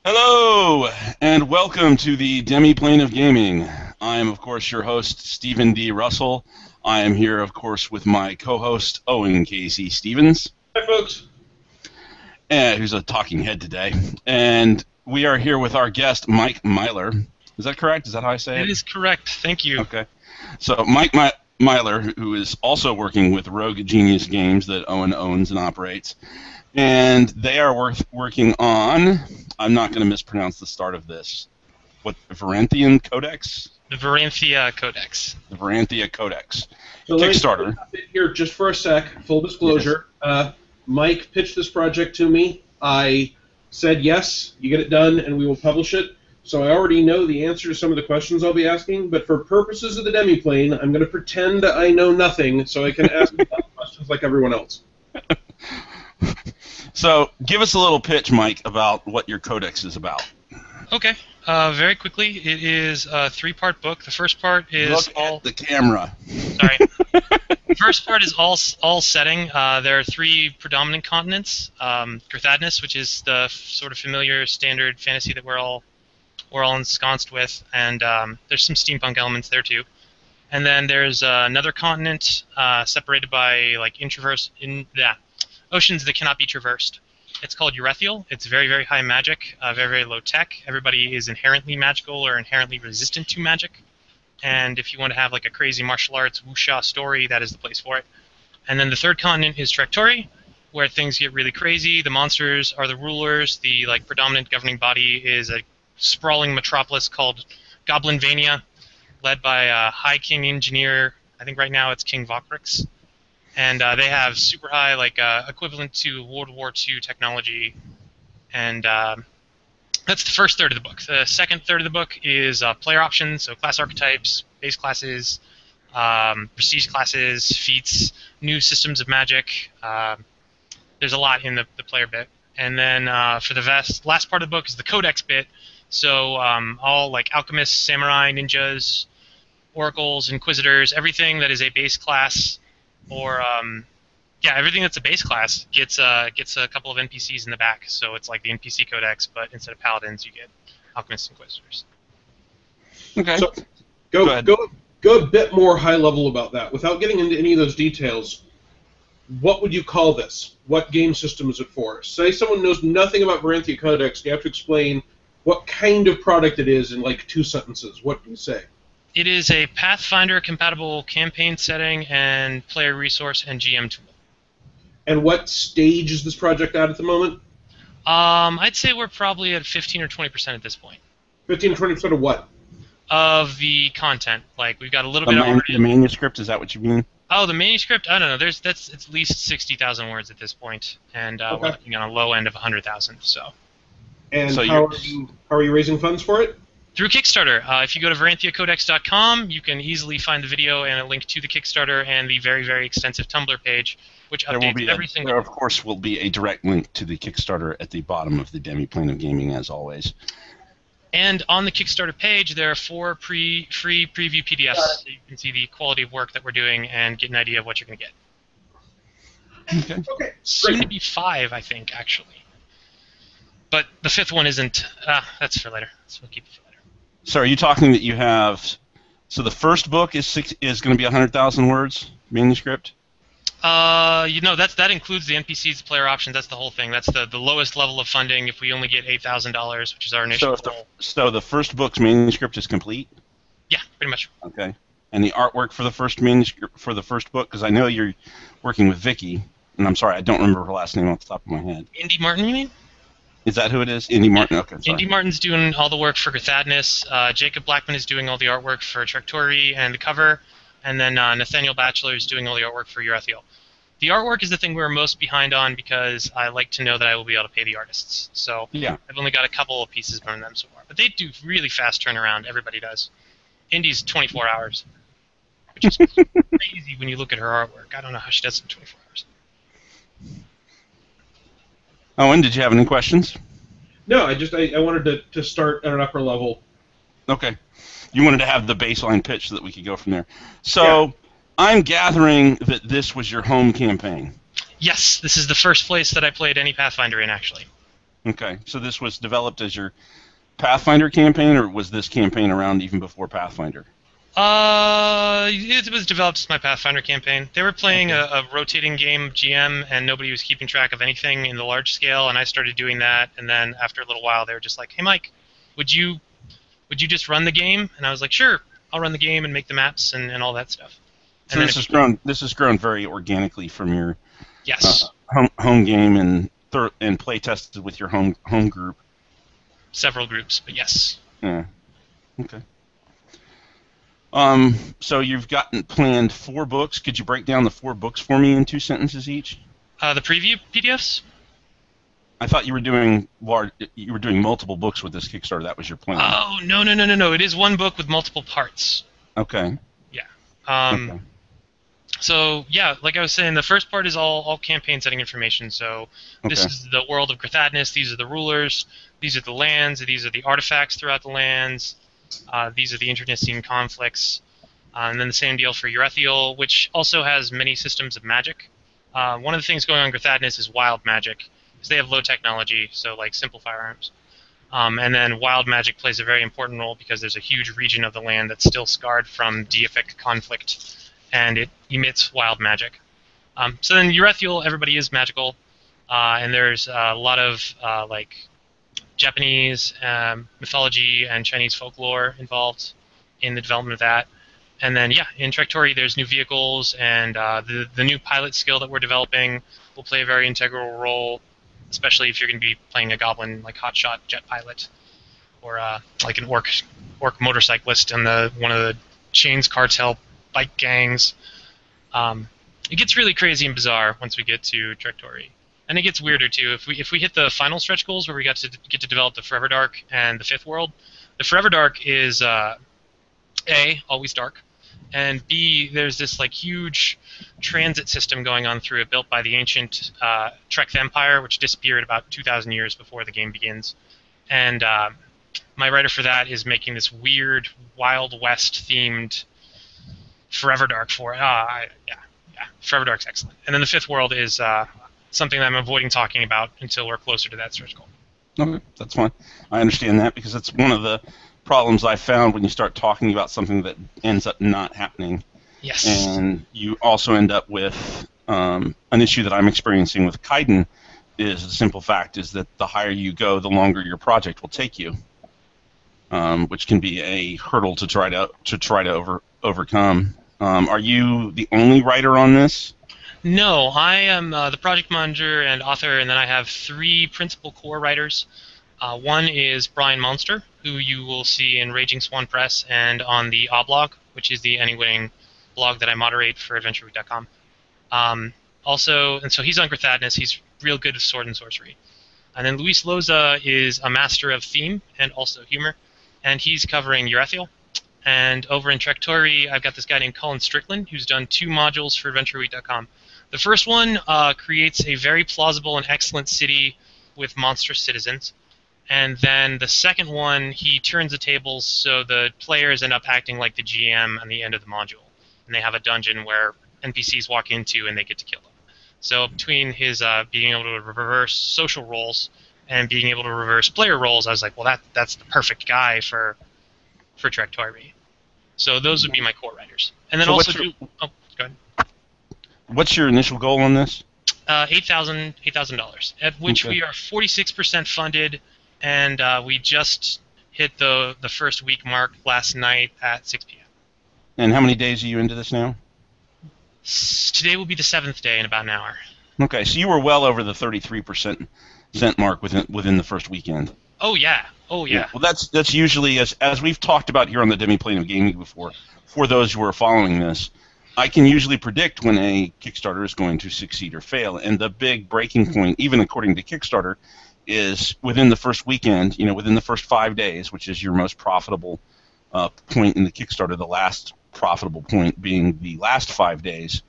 Hello, and welcome to the Demiplane of Gaming. I am, of course, your host, Stephen D. Russell. I am here, of course, with my co-host, Owen Casey Stevens. Hi, folks. Who's a talking head today. And we are here with our guest, Mike Myler. Is that correct? Is that how I say it? It is correct. Thank you. Okay. So Mike Myler, who is also working with Rogue Genius Games that Owen owns and operates. And they are working on, I'm not going to mispronounce the start of this, Veranthean Codex? The Veranthea Codex. The Veranthea Codex. So Kickstarter. Here, just for a sec, full disclosure. Yes. Mike pitched this project to me. I said yes, you get it done, and we will publish it. So I already know the answer to some of the questions I'll be asking, but for purposes of the Demiplane, I'm going to pretend I know nothing so I can ask questions like everyone else. So, give us a little pitch, Mike, about what your codex is about. Okay. Very quickly, it is a three-part book. The first part is Look at the camera. Sorry. The first part is all setting. There are three predominant continents. Girthadness, which is the sort of familiar standard fantasy that we're all ensconced with, and there's some steampunk elements there too. And then there's another continent separated by like oceans that cannot be traversed. It's called Urethiel. It's very, very high magic, very, very low tech. Everybody is inherently magical or inherently resistant to magic. And if you want to have like a crazy martial arts wuxia story, that is the place for it. And then the third continent is Traktori, where things get really crazy. The monsters are the rulers. The like predominant governing body is a sprawling metropolis called Goblinvania, led by a High King Engineer. I think right now it's King Vokrix. And they have super high, like equivalent to World War II technology, and that's the first third of the book. The second third of the book is player options, so class archetypes, base classes, prestige classes, feats, new systems of magic. There's a lot in the player bit, and then for the last part of the book is the Codex bit. So all like alchemists, samurai, ninjas, oracles, inquisitors, everything that is a base class. Or everything that's a base class gets a couple of NPCs in the back, so it's like the NPC Codex, but instead of paladins, you get alchemists and inquisitors. Okay. So go a bit more high level about that, without getting into any of those details. What would you call this? What game system is it for? Say someone knows nothing about Veranthea Codex. You have to explain what kind of product it is in like 2 sentences. What do you say? It is a Pathfinder-compatible campaign setting and player resource and GM tool. And what stage is this project at the moment? I'd say we're probably at 15 or 20% at this point. 15 or 20% of what? Of the content. Like, we've got a little bit already. The manuscript, is that what you mean? Oh, the manuscript? I don't know. That's at least 60,000 words at this point, and Okay. we're looking on a low end of 100,000. So. And So how are you raising funds for it? Through Kickstarter. If you go to VeranthiaCodex.com, you can easily find the video and a link to the Kickstarter and the very, very extensive Tumblr page, which updates everything. There, of course, will be a direct link to the Kickstarter at the bottom of the Demiplane of Gaming, as always. And on the Kickstarter page, there are 4 free preview PDFs, so you can see the quality of work that we're doing and get an idea of what you're going to get. Okay. Soon to be 5, I think, actually. But the 5th one isn't. That's for later. So we'll keep it for later. So are you talking that you have... So the first book is going to be 100,000 words manuscript? That includes the NPCs, player options. That's the whole thing. That's the lowest level of funding if we only get $8,000, which is our initial goal. So the first book's manuscript is complete? Yeah, pretty much. Okay. And the artwork for the first manuscript for the first book, because I know you're working with Vicky, and I'm sorry, I don't remember her last name off the top of my head. Indy Martin, you mean? Is that who it is? Indy Martin? Okay, sorry. Indy Martin's doing all the work for Girthadness. Jacob Blackman is doing all the artwork for Traktori and the cover. And then Nathaniel Batchelor is doing all the artwork for Urethiel. The artwork is the thing we're most behind on because I like to know that I will be able to pay the artists. So yeah. I've only got a couple of pieces from them so far. But they do really fast turnaround. Everybody does. Indy's 24 hours, which is crazy when you look at her artwork. I don't know how she does it in 24 hours. Owen, did you have any questions? No, I wanted to start at an upper level. Okay. You wanted to have the baseline pitch so that we could go from there. So, yeah. I'm gathering that this was your home campaign. Yes, this is the first place that I played any Pathfinder in, actually. Okay, so this was developed as your Pathfinder campaign, or was this campaign around even before Pathfinder? It was developed as my Pathfinder campaign. They were playing Okay. a rotating game GM, and nobody was keeping track of anything in the large scale, and I started doing that, and then after a little while, they were just like, "Hey, Mike, would you just run the game?" And I was like, "Sure, I'll run the game and make the maps and all that stuff." So And then this it has became, grown. This has grown very organically from your yes, home game and play tested with your home group. several groups, but yes. Yeah. Okay. So you've gotten planned 4 books. Could you break down the 4 books for me in 2 sentences each? The preview PDFs? I thought you were doing multiple books with this Kickstarter. That was your plan. Oh, no, no, no, no, no. It is one book with multiple parts. Okay. Yeah. Um, Okay. So yeah, like I was saying, the first part is all campaign setting information. So this Okay. is the world of Grathadness. These are the rulers. These are the lands. These are the artifacts throughout the lands. These are the internecine conflicts. And then the same deal for Urethiel, which also has many systems of magic. One of the things going on in Grathadness is wild magic, because they have low technology, so like simple firearms. And then wild magic plays a very important role because there's a huge region of the land that's still scarred from deific conflict, and it emits wild magic. So then Urethiel, everybody is magical, and there's a lot of like Japanese mythology and Chinese folklore involved in the development of that. And then yeah, in Traktori there's new vehicles, and the new pilot skill that we're developing will play a very integral role, especially if you're going to be playing a goblin like hotshot jet pilot, or like an orc motorcyclist in one of the Chains cartel bike gangs. It gets really crazy and bizarre once we get to Traktori, and it gets weirder too. If we hit the final stretch goals where we get to develop the Forever Dark and the Fifth World, the Forever Dark is A, always dark, and B, there's this like huge transit system going on through it built by the ancient Trek Empire, which disappeared about 2,000 years before the game begins. And my writer for that is making this weird Wild West themed Forever Dark for it. Yeah, Forever Dark's excellent. And then the Fifth World is something that I'm avoiding talking about until we're closer to that stretch goal. Okay, that's fine. I understand that because that's one of the problems I found when you start talking about something that ends up not happening. Yes. And you also end up with an issue that I'm experiencing with Kaiden. Is the simple fact is that the higher you go, the longer your project will take you, which can be a hurdle to try to overcome. Are you the only writer on this? No, I am the project manager and author, and then I have 3 principal core writers. One is Brian Monster, who you will see in Raging Swan Press and on the Oblog, which is the Anywing blog that I moderate for AdventureWeek.com. Also, and so he's on Grathadness. He's real good with sword and sorcery. And then Luis Loza is a master of theme and also humor, and he's covering Urethiel. And over in Traktori, I've got this guy named Colin Strickland, who's done 2 modules for AdventureWeek.com. The first one creates a very plausible and excellent city with monstrous citizens. And then the second one, he turns the tables so the players end up acting like the GM on the end of the module. And they have a dungeon where NPCs walk into and they get to kill them. So between his being able to reverse social roles and being able to reverse player roles, I was like, well, that's the perfect guy for Traktori. So those would be my core writers. And then So go ahead. What's your initial goal on this? $8,000, at which Okay. we are 46% funded, and we just hit the first week mark last night at 6 p.m. And how many days are you into this now? Today will be the 7th day in about an hour. Okay, so you were well over the 33% mark within the first weekend. Oh yeah. Well, that's usually as we've talked about here on the Demiplane of Gaming before. For those who are following this, I can usually predict when a Kickstarter is going to succeed or fail, and the big breaking point, even according to Kickstarter, is within the first weekend. Within the first 5 days, which is your most profitable point in the Kickstarter. The last profitable point being the last 5 days.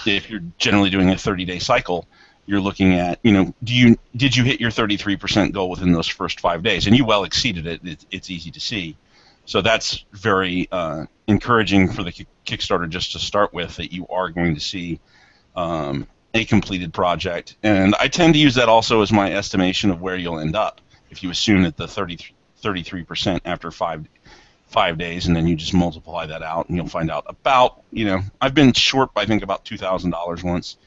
If you're generally doing a 30-day cycle, you're looking at, did you hit your 33% goal within those first 5 days? And you well exceeded it. It's easy to see. So that's very encouraging for the Kickstarter just to start with, that you are going to see an a completed project, and I tend to use that also as my estimation of where you'll end up. If you assume that the 33% after 5 days, and then you just multiply that out, and you'll find out about, I've been short by, I think, about $2,000 once,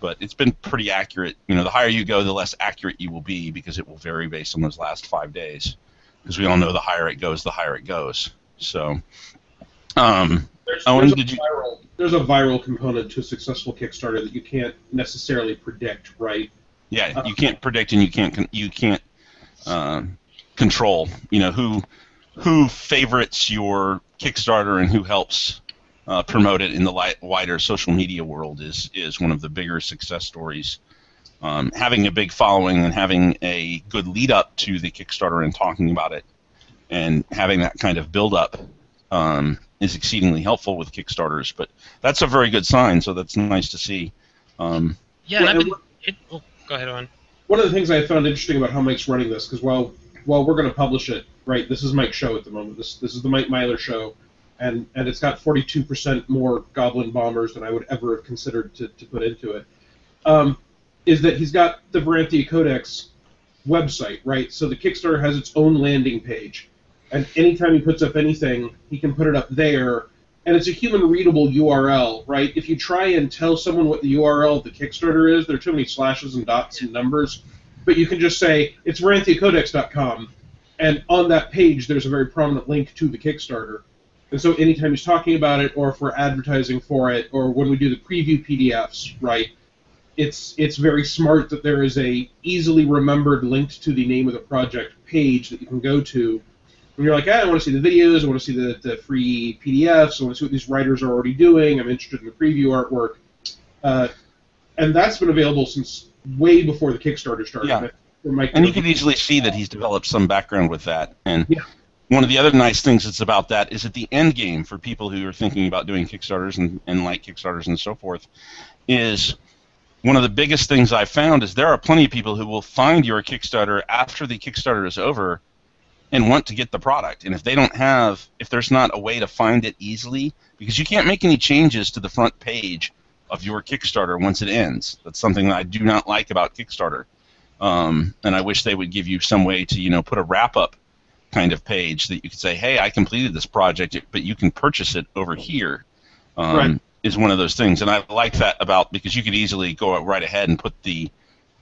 but it's been pretty accurate. The higher you go, the less accurate you will be, because it will vary based on those last 5 days. Because we all know the higher it goes, the higher it goes. So, there's a viral component to a successful Kickstarter that you can't necessarily predict, right? Yeah, you can't predict, and you can't control. Who favorites your Kickstarter and who helps promote it in the wider social media world is one of the bigger success stories. Having a big following and having a good lead up to the Kickstarter and talking about it and having that kind of build up is exceedingly helpful with Kickstarters. But that's a very good sign, so that's nice to see. Yeah, and go ahead, Owen. One of the things I found interesting about how Mike's running this, because while we're going to publish it, right, this is Mike's show at the moment. This is the Mike Myler show, and it's got 42% more Goblin Bombers than I would ever have considered to put into it. Is that he's got the Veranthea Codex website, right? So the Kickstarter has its own landing page, and anytime he puts up anything, he can put it up there, and it's a human-readable URL, right? If you try and tell someone what the URL of the Kickstarter is, there are too many slashes and dots and numbers, but you can just say, it's VerantheaCodex.com, and on that page, there's a very prominent link to the Kickstarter. And so anytime he's talking about it, or if we're advertising for it, or when we do the preview PDFs, right, it's very smart that there is a easily remembered linked to the name of the project page that you can go to. And you're like, I want to see the videos, I want to see the free PDFs, I want to see what these writers are already doing, I'm interested in the preview artwork. And that's been available since way before the Kickstarter started. Yeah. And you can easily see that he's developed some background with that. And one of the other nice things that's about that is that the end game for people who are thinking about doing Kickstarters and like Kickstarters and so forth is one of the biggest things I've found is there are plenty of people who will find your Kickstarter after the Kickstarter is over and want to get the product. And if there's not a way to find it easily, because you can't make any changes to the front page of your Kickstarter once it ends. That's something that I do not like about Kickstarter. And I wish they would give you some way to, put a wrap-up kind of page that you could say, hey, I completed this project, but you can purchase it over here. Right. Is one of those things. And I like that because you could easily go right ahead and put the,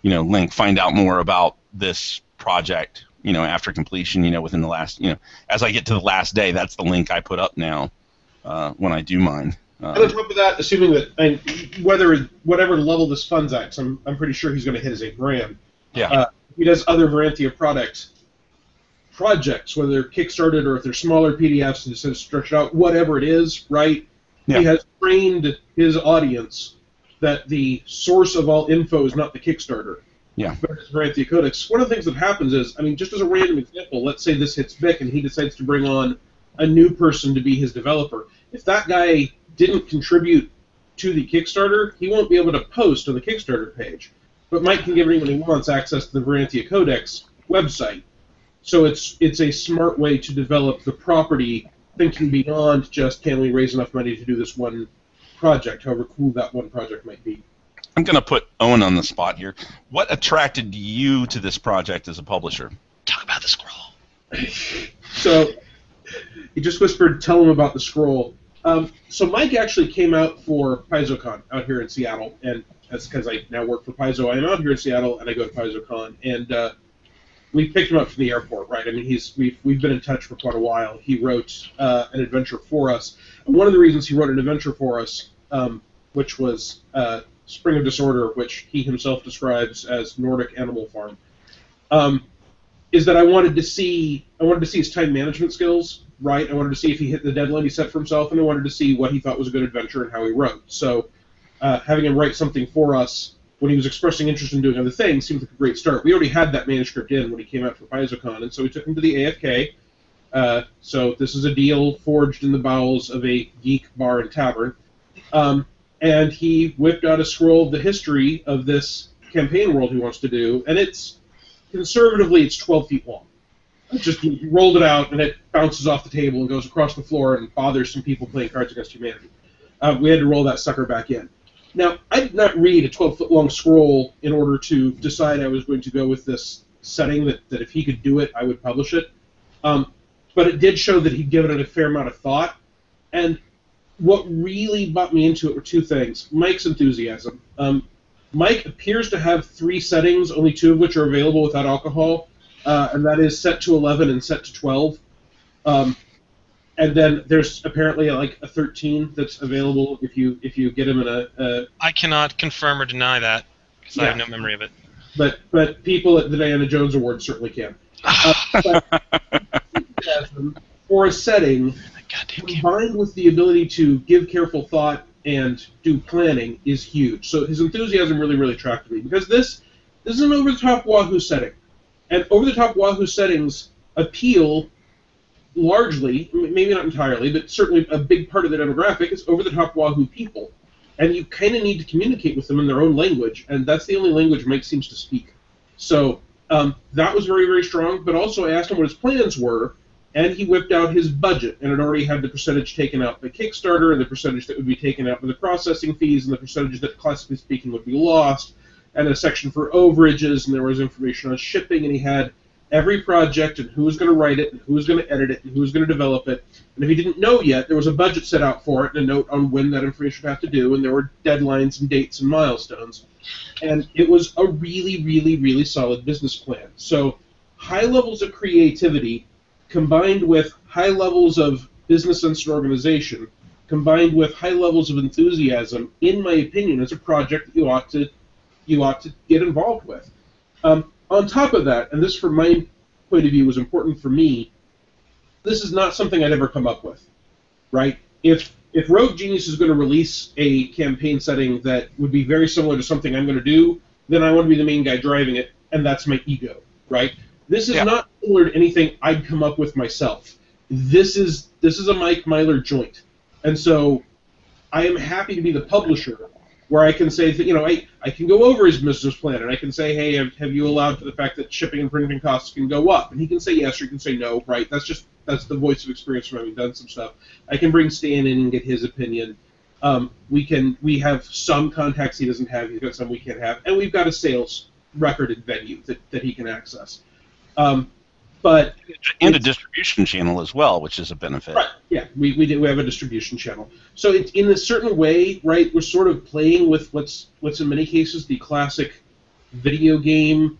link, find out more about this project, after completion, within the last, as I get to the last day, that's the link I put up now when I do mine. And on top of that, assuming that, whatever level this funds at, 'cause I'm pretty sure he's going to hit his $8,000. Yeah. He does other Veranthea projects, whether they're Kickstarted or if they're smaller PDFs and just stretch it out, whatever it is, right? Yeah. He has trained his audience that the source of all info is not the Kickstarter. Yeah. But it's Veranthea Codex. One of the things that happens is, just as a random example, let's say this hits Vic and he decides to bring on a new person to be his developer. If that guy didn't contribute to the Kickstarter, he won't be able to post on the Kickstarter page. But Mike can give anyone who wants access to the Veranthea Codex website. So it's a smart way to develop the property, thinking beyond just, can we raise enough money to do this one project, however cool that one project might be. I'm going to put Owen on the spot here. What attracted you to this project as a publisher? Talk about the scroll. So he just whispered, tell him about the scroll. So Mike actually came out for PaizoCon out here in Seattle, and that's because I now work for Paizo. I am out here in Seattle, and I go to PaizoCon, and we picked him up from the airport, right? We've been in touch for quite a while. He wrote an adventure for us. And one of the reasons he wrote an adventure for us, which was Spring of Disorder, which he himself describes as Nordic Animal Farm, is that I wanted to see his time management skills, right? I wanted to see if he hit the deadline he set for himself, and I wanted to see what he thought was a good adventure and how he wrote. So having him write something for us when he was expressing interest in doing other things seemed like a great start. We already had that manuscript in when he came out for PaizoCon, and so we took him to the AFK. So this is a deal forged in the bowels of a geek bar and tavern. And he whipped out a scroll of the history of this campaign world he wants to do, and conservatively, it's 12 feet long. He rolled it out, and it bounces off the table and goes across the floor and bothers some people playing Cards Against Humanity. We had to roll that sucker back in. Now, I did not read a 12-foot-long scroll in order to decide I was going to go with this setting, that if he could do it, I would publish it. But it did show that he'd given it a fair amount of thought. And what really brought me into it were two things. Mike's enthusiasm. Mike appears to have 3 settings, only 2 of which are available without alcohol, and that is set to 11 and set to 12. And then there's apparently like a 13 that's available if you get him in a. I cannot confirm or deny that because I have no memory of it. But people at the Diana Jones Awards certainly can. For a setting, combined with the ability to give careful thought and do planning, is huge. So his enthusiasm really, really attracted me, because this is an over-the-top Wahoo setting. And over-the-top Wahoo settings appeal largely, maybe not entirely, but certainly a big part of the demographic is over-the-top Wahoo people. And you kind of need to communicate with them in their own language, and that's the only language Mike seems to speak. So that was very, very strong, but also I asked him what his plans were, and he whipped out his budget, and it already had the percentage taken out by Kickstarter, and the percentage that would be taken out by the processing fees, and the percentage that, classically speaking, would be lost, and a section for overages, and there was information on shipping, and he had every project and who was going to write it, and who was going to edit it, and who was going to develop it. And if he didn't know yet, there was a budget set out for it and a note on when that information would have to do, and there were deadlines and dates and milestones. And it was a really, really, really solid business plan. So high levels of creativity combined with high levels of business sense and organization, combined with high levels of enthusiasm, in my opinion, is a project that you ought to get involved with. On top of that, and this from my point of view was important for me, this is not something I'd ever come up with, right? If Rogue Genius is going to release a campaign setting that would be very similar to something I'm going to do, then I want to be the main guy driving it, and that's my ego, right? This is not similar to anything I'd come up with myself. This is a Mike Myler joint, and so I am happy to be the publisher, where I can say that, I can go over his business plan, and I can say, hey, have you allowed for the fact that shipping and printing costs can go up? And he can say yes, or he can say no, right? That's the voice of experience from having done some stuff. I can bring Stan in and get his opinion. We have some contacts he doesn't have, he's got some we can't have, and we've got a sales record and venue that he can access. But and a distribution channel as well, which is a benefit. Right. Yeah, we have a distribution channel. So it's in a certain way, right? We're sort of playing with what's in many cases the classic video game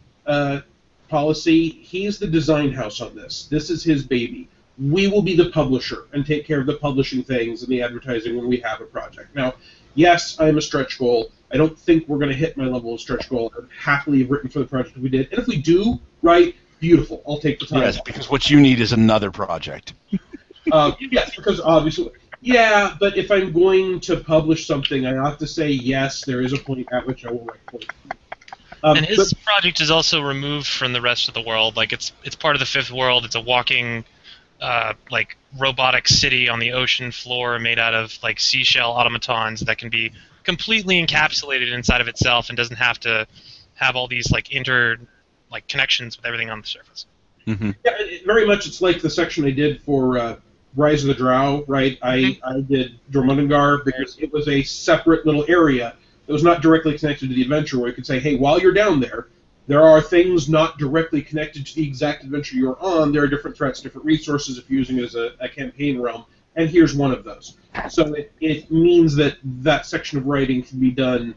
policy. He's the design house on this. This is his baby. We will be the publisher and take care of the publishing things and the advertising when we have a project. Now, yes, I am a stretch goal. I don't think we're going to hit my level of stretch goal. I'd happily have written for the project if we did. And if we do, right, beautiful. I'll take the time. Yes, because what you need is another project. Yes, because obviously, yeah, but if I'm going to publish something, I have to say yes, there is a point at which I will write points. And his project is also removed from the rest of the world. Like it's part of the fifth world. It's a walking, like robotic city on the ocean floor made out of like seashell automatons that can be completely encapsulated inside of itself and doesn't have to have all these like connections with everything on the surface. Mm-hmm. Yeah, very much. It's like the section I did for Rise of the Drow, right? I did Jormungandr because it was a separate little area that was not directly connected to the adventure, where you could say, hey, while you're down there, there are things not directly connected to the exact adventure you're on. There are different threats, different resources if you're using it as a campaign realm, and here's one of those. So it means that section of writing can be done,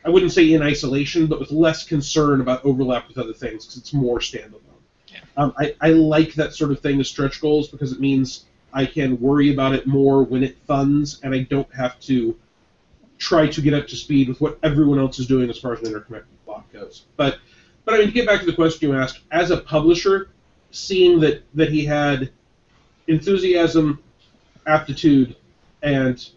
I wouldn't say in isolation, but with less concern about overlap with other things, because it's more standalone. Yeah. I like that sort of thing as stretch goals, because it means I can worry about it more when it funds, and I don't have to try to get up to speed with what everyone else is doing as far as an interconnected block goes. But I mean, to get back to the question you asked, as a publisher, seeing that he had enthusiasm, aptitude, and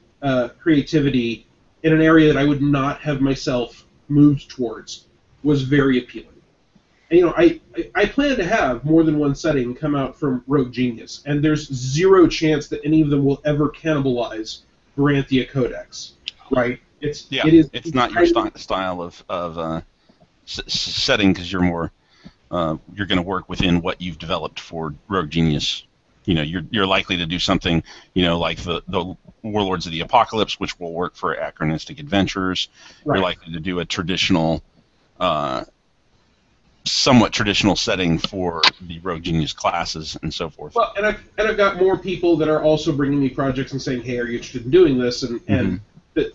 creativity in an area that I would not have myself moved towards was very appealing. And, I plan to have more than one setting come out from Rogue Genius, and there's zero chance that any of them will ever cannibalize Veranthea Codex, right? It's not your style of setting, because you're more you're going to work within what you've developed for Rogue Genius. you're likely to do something, like the Warlords of the Apocalypse, which will work for anachronistic adventures. Right. You're likely to do a traditional, somewhat traditional setting for the Rogue Genius classes and so forth. Well, and I've got more people that are also bringing me projects and saying, "Hey, are you interested in doing this?" And that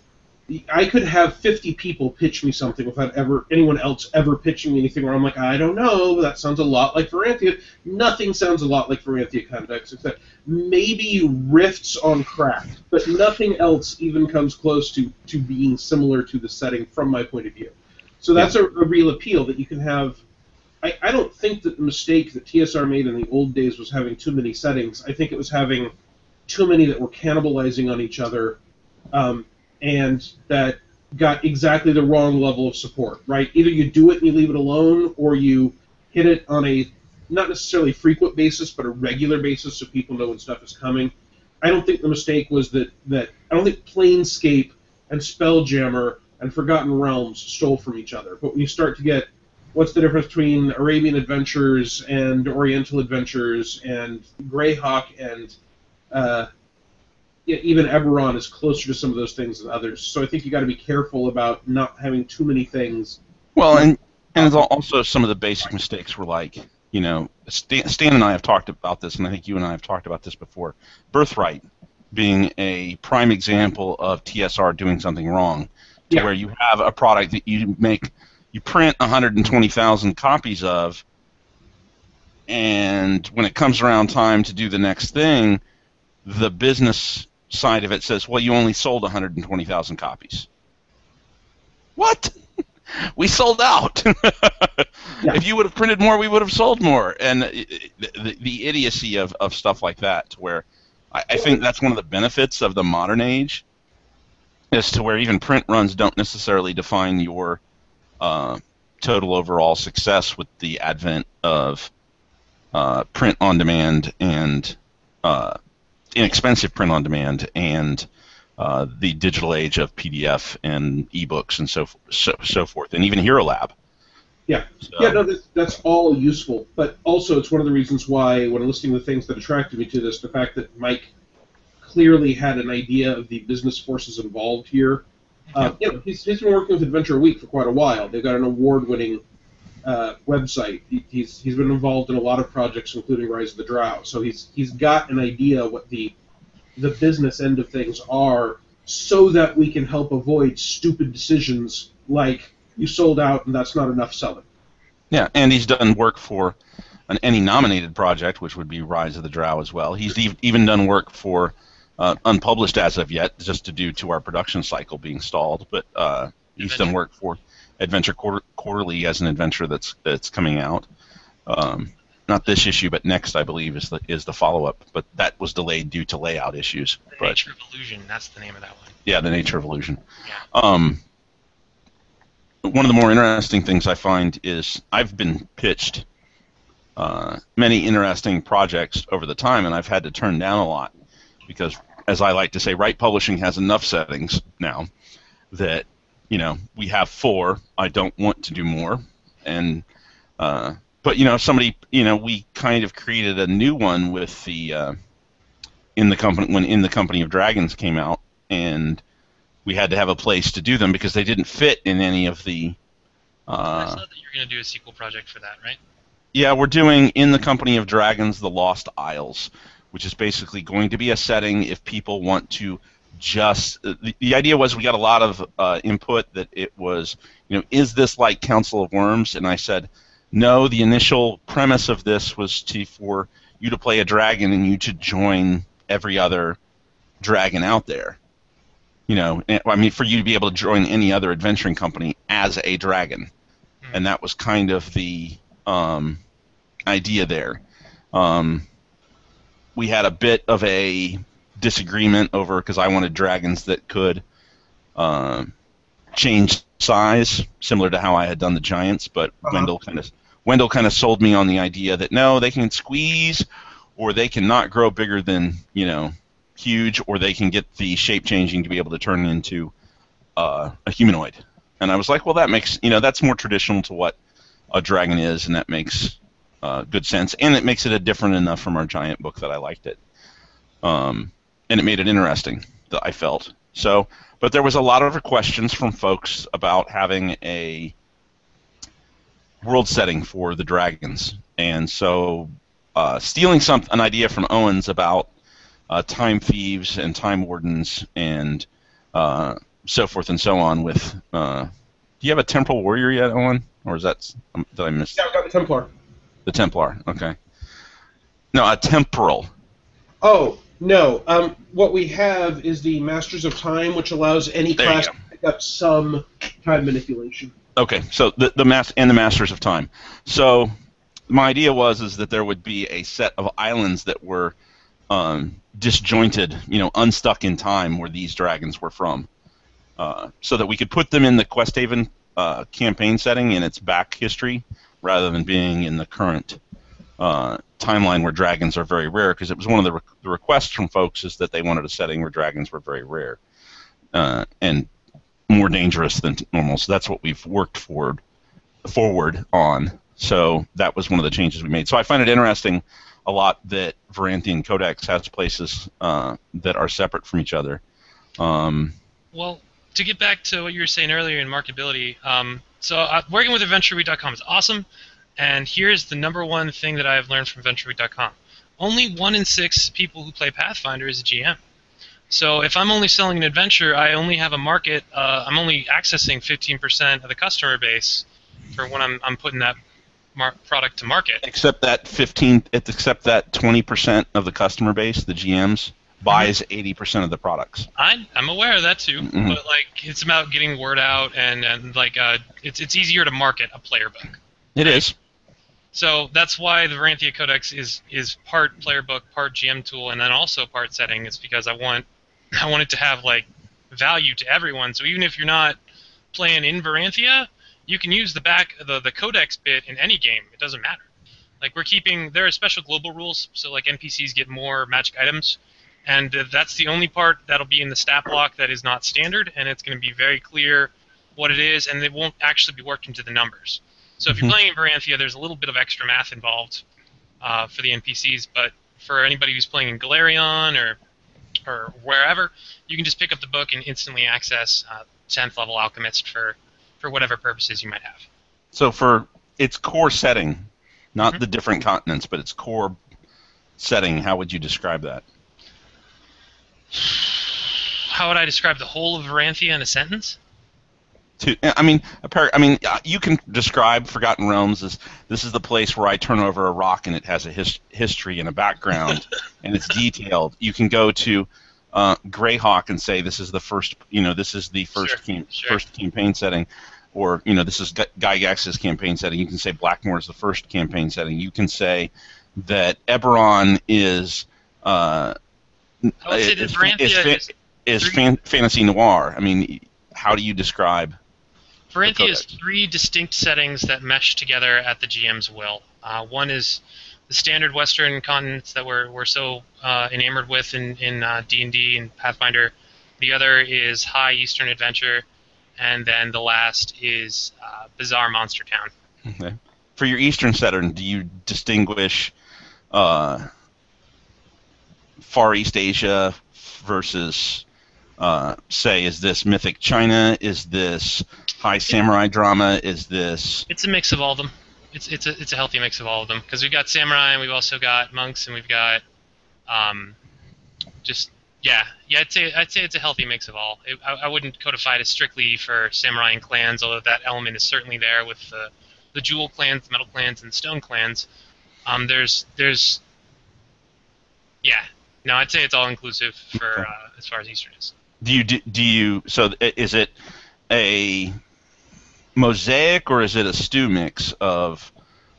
I could have 50 people pitch me something without anyone else ever pitching me anything where I'm like, I don't know, that sounds a lot like Veranthea. Nothing sounds a lot like Veranthea Codex, except maybe Rifts on Craft, but nothing else even comes close to being similar to the setting from my point of view. So that's a real appeal that you can have. I don't think that the mistake that TSR made in the old days was having too many settings. I think it was having too many that were cannibalizing on each other, and that got exactly the wrong level of support, right? Either you do it and you leave it alone, or you hit it on a not necessarily frequent basis, but a regular basis so people know when stuff is coming. I don't think the mistake was that I don't think Planescape and Spelljammer and Forgotten Realms stole from each other. But when you start to get what's the difference between Arabian Adventures and Oriental Adventures and Greyhawk and even Eberron is closer to some of those things than others. So I think you got to be careful about not having too many things. Well, and it's also some of the basic mistakes were like, Stan and I have talked about this, and I think you and I have talked about this before. Birthright being a prime example of TSR doing something wrong, where you have a product that you print 120,000 copies of, and when it comes around time to do the next thing, the business side of it says, well, you only sold 120,000 copies. What? We sold out. If you would have printed more, we would have sold more. And the idiocy of stuff like that, to where I think that's one of the benefits of the modern age, is to where even print runs don't necessarily define your total overall success with the advent of print on demand and inexpensive print on demand and the digital age of PDF and ebooks and so forth, and even Hero Lab. Yeah, that's all useful, but also it's one of the reasons why, when listening to the things that attracted me to this, the fact that Mike clearly had an idea of the business forces involved here. He's been working with Adventure a Week for quite a while. They've got an award-winning website. He's been involved in a lot of projects, including Rise of the Drow. So he's got an idea what the business end of things are, so that we can help avoid stupid decisions like you sold out and that's not enough selling. Yeah, and he's done work for an Emmy-nominated project, which would be Rise of the Drow as well. He's even done work for unpublished as of yet, just to do to our production cycle being stalled. But he's done work for Adventure Quarterly as an adventure that's coming out. Not this issue, but next, I believe, is the follow-up. But that was delayed due to layout issues. The Nature of Illusion, that's the name of that one. Yeah, The Nature of Illusion. Yeah. One of the more interesting things I find is I've been pitched many interesting projects over the time, and I've had to turn down a lot because, as I like to say, Wright Publishing has enough settings now that, we have 4. I don't want to do more. And but somebody, we kind of created a new one with the In the Company of Dragons came out, and we had to have a place to do them because they didn't fit in any of the. I saw that you're going to do a sequel project for that, right? Yeah, we're doing In the Company of Dragons: The Lost Isles, which is basically going to be a setting if people want to just. The idea was we got a lot of input that it was, is this like Council of Worms? And I said, no. The initial premise of this was for you to play a dragon and you to join every other dragon out there. For you to be able to join any other adventuring company as a dragon. And that was kind of the idea there. We had a bit of a disagreement over, because I wanted dragons that could change size, similar to how I had done the giants, but Wendell kind of sold me on the idea that no, they can squeeze, or they can not grow bigger than, huge, or they can get the shape changing to be able to turn into a humanoid. And I was like, well, that makes, that's more traditional to what a dragon is, and that makes good sense, and it makes it different enough from our giant book that I liked it, and it made it interesting that I felt so. But there was a lot of questions from folks about having a world setting for the dragons, and so stealing an idea from Owens about time thieves and time wardens and so forth and so on. With do you have a temporal warrior yet, Owen, or is that did I miss? Yeah, I've got the Templar. The Templar, okay. No, a temporal. Oh, no. What we have is the Masters of Time, which allows any class to pick up some time manipulation. Okay, so the Masters of Time. So my idea is that there would be a set of islands that were disjointed, unstuck in time, where these dragons were from, so that we could put them in the Questhaven campaign setting in its back history, rather than being in the current timeline where dragons are very rare, because it was one of the requests from folks is that they wanted a setting where dragons were very rare and more dangerous than normal. So that's what we've worked forward on. So that was one of the changes we made. So I find it interesting a lot that Veranthea Codex has places that are separate from each other. Well, to get back to what you were saying earlier in marketability, so working with AdventureWeek.com is awesome, and here's the #1 thing that I've learned from AdventureWeek.com. Only 1 in 6 people who play Pathfinder is a GM. So if I'm only selling an adventure, I only have a market, I'm only accessing 15% of the customer base for when I'm putting that product to market. Except that 20% of the customer base, the GMs, buys 80% of the products. I'm aware of that too, but it's about getting word out and it's easier to market a player book. It is. So that's why the Veranthea Codex is part player book, part GM tool, and then also part setting. It's because I want it to have value to everyone. So even if you're not playing in Veranthea, you can use the Codex bit in any game. It doesn't matter. There are special global rules, so NPCs get more magic items. And that's the only part that'll be in the stat block that is not standard, and it's going to be very clear what it is, and it won't actually be worked into the numbers. So if you're playing in Veranthea, there's a little bit of extra math involved for the NPCs, but for anybody who's playing in Galerion or wherever, you can just pick up the book and instantly access 10th level Alchemist for whatever purposes you might have. So for its core setting, not the different continents, but its core setting, how would you describe that? How would I describe the whole of Veranthea in a sentence? You can describe Forgotten Realms as this is the place where I turn over a rock and it has a history and a background and it's detailed. You can go to Greyhawk and say this is the first, this is the first campaign setting, or this is Gygax's campaign setting. You can say Blackmoor is the first campaign setting. You can say that Eberron is. I would say that Veranthea is fantasy noir. How do you describe? Veranthea is 3 distinct settings that mesh together at the GM's will. One is the standard Western continents that we're so enamored with in D&D and Pathfinder. The other is High Eastern Adventure, and then the last is Bizarre Monster Town. Okay. For your Eastern setting, do you distinguish Far East Asia versus, say, is this Mythic China? Is this High Samurai drama? Is this? It's a mix of all of them. It's a healthy mix of all of them, because we've got samurai and we've also got monks and we've got I'd say it's a healthy mix of all. I wouldn't codify it as strictly for samurai and clans, although that element is certainly there with the jewel clans, the metal clans, and the stone clans. I'd say it's all inclusive for as far as Eastern is. So is it a mosaic or is it a stew mix of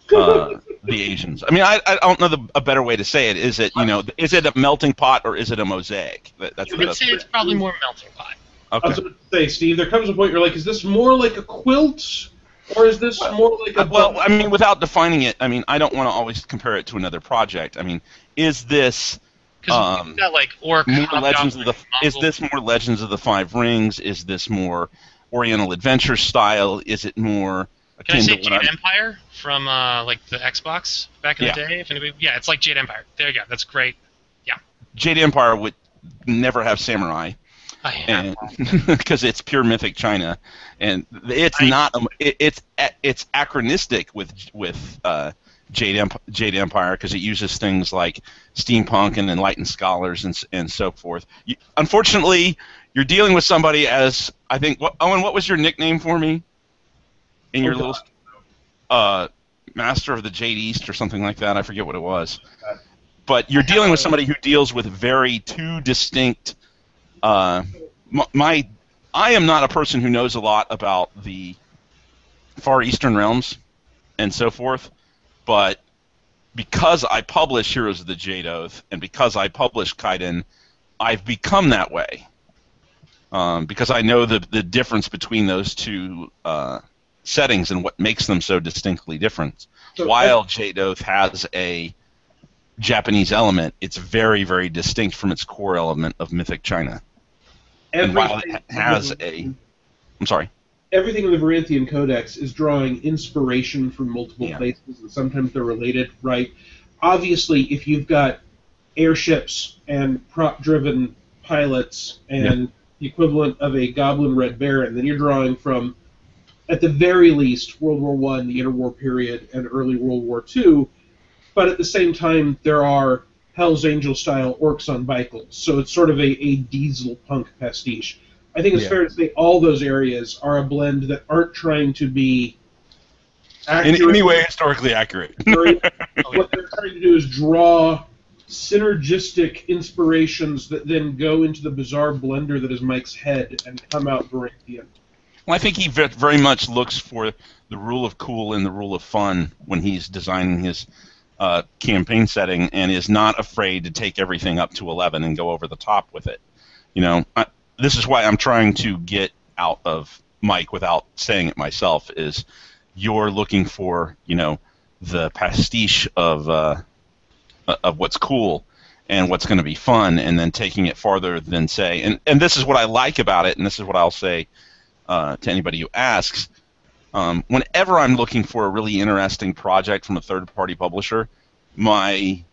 the Asians? I don't know a better way to say it. Is it is it a melting pot or is it a mosaic? I'd say it's probably more melting pot. Okay. I was going to say, Steve, there comes a point you're like, is this more like a quilt, or is this more like a... Well, without defining it, I don't want to always compare it to another project. Is this... Because we've got orc... Is this more Legends of the Five Rings? Is this more Oriental Adventure style? Is it more Can I akin say to what Jade Empire from like the Xbox back in Yeah. the day? If anybody, yeah, it's like Jade Empire. There you go. That's great. Yeah, Jade Empire would never have samurai, I have. and because it's pure mythic China, and it's not it's anachronistic with Jade Empire because it uses things like steampunk and enlightened scholars and so forth. Unfortunately, you're dealing with somebody as I think. Owen, what was your nickname for me in your little Master of the Jade East or something like that? I forget what it was. But you're dealing with somebody who deals with two distinct. I am not a person who knows a lot about the Far Eastern realms and so forth, but because I publish Heroes of the Jade Oath and because I publish Kaiden, I've become that way. Because I know the difference between those two settings and what makes them so distinctly different. So while Jade Oath has a Japanese element, it's very, very distinct from its core element of mythic China. And while it has I'm sorry. Everything in the Veranthian Codex is drawing inspiration from multiple places, and sometimes they're related, right? Obviously, if you've got airships and prop-driven pilots and the equivalent of a Goblin Red Baron, then you're drawing from, at the very least, World War I, the interwar period, and early World War II. But at the same time, there are Hell's Angel-style orcs on Bikels, so it's sort of a diesel punk pastiche. I think it's fair to say all those areas are a blend that aren't trying to be accurate. In any way historically accurate. What they're trying to do is draw synergistic inspirations that then go into the bizarre blender that is Mike's head and come out Veranthian. Well, I think he very much looks for the rule of cool and the rule of fun when he's designing his campaign setting, and is not afraid to take everything up to 11 and go over the top with it. You know, this is why I'm trying to get out of Mike without saying it myself. Is you're looking for, you know, the pastiche of what's cool and what's going to be fun, and then taking it farther than say. And this is what I like about it, and this is what I'll say to anybody who asks. Whenever I'm looking for a really interesting project from a third-party publisher, my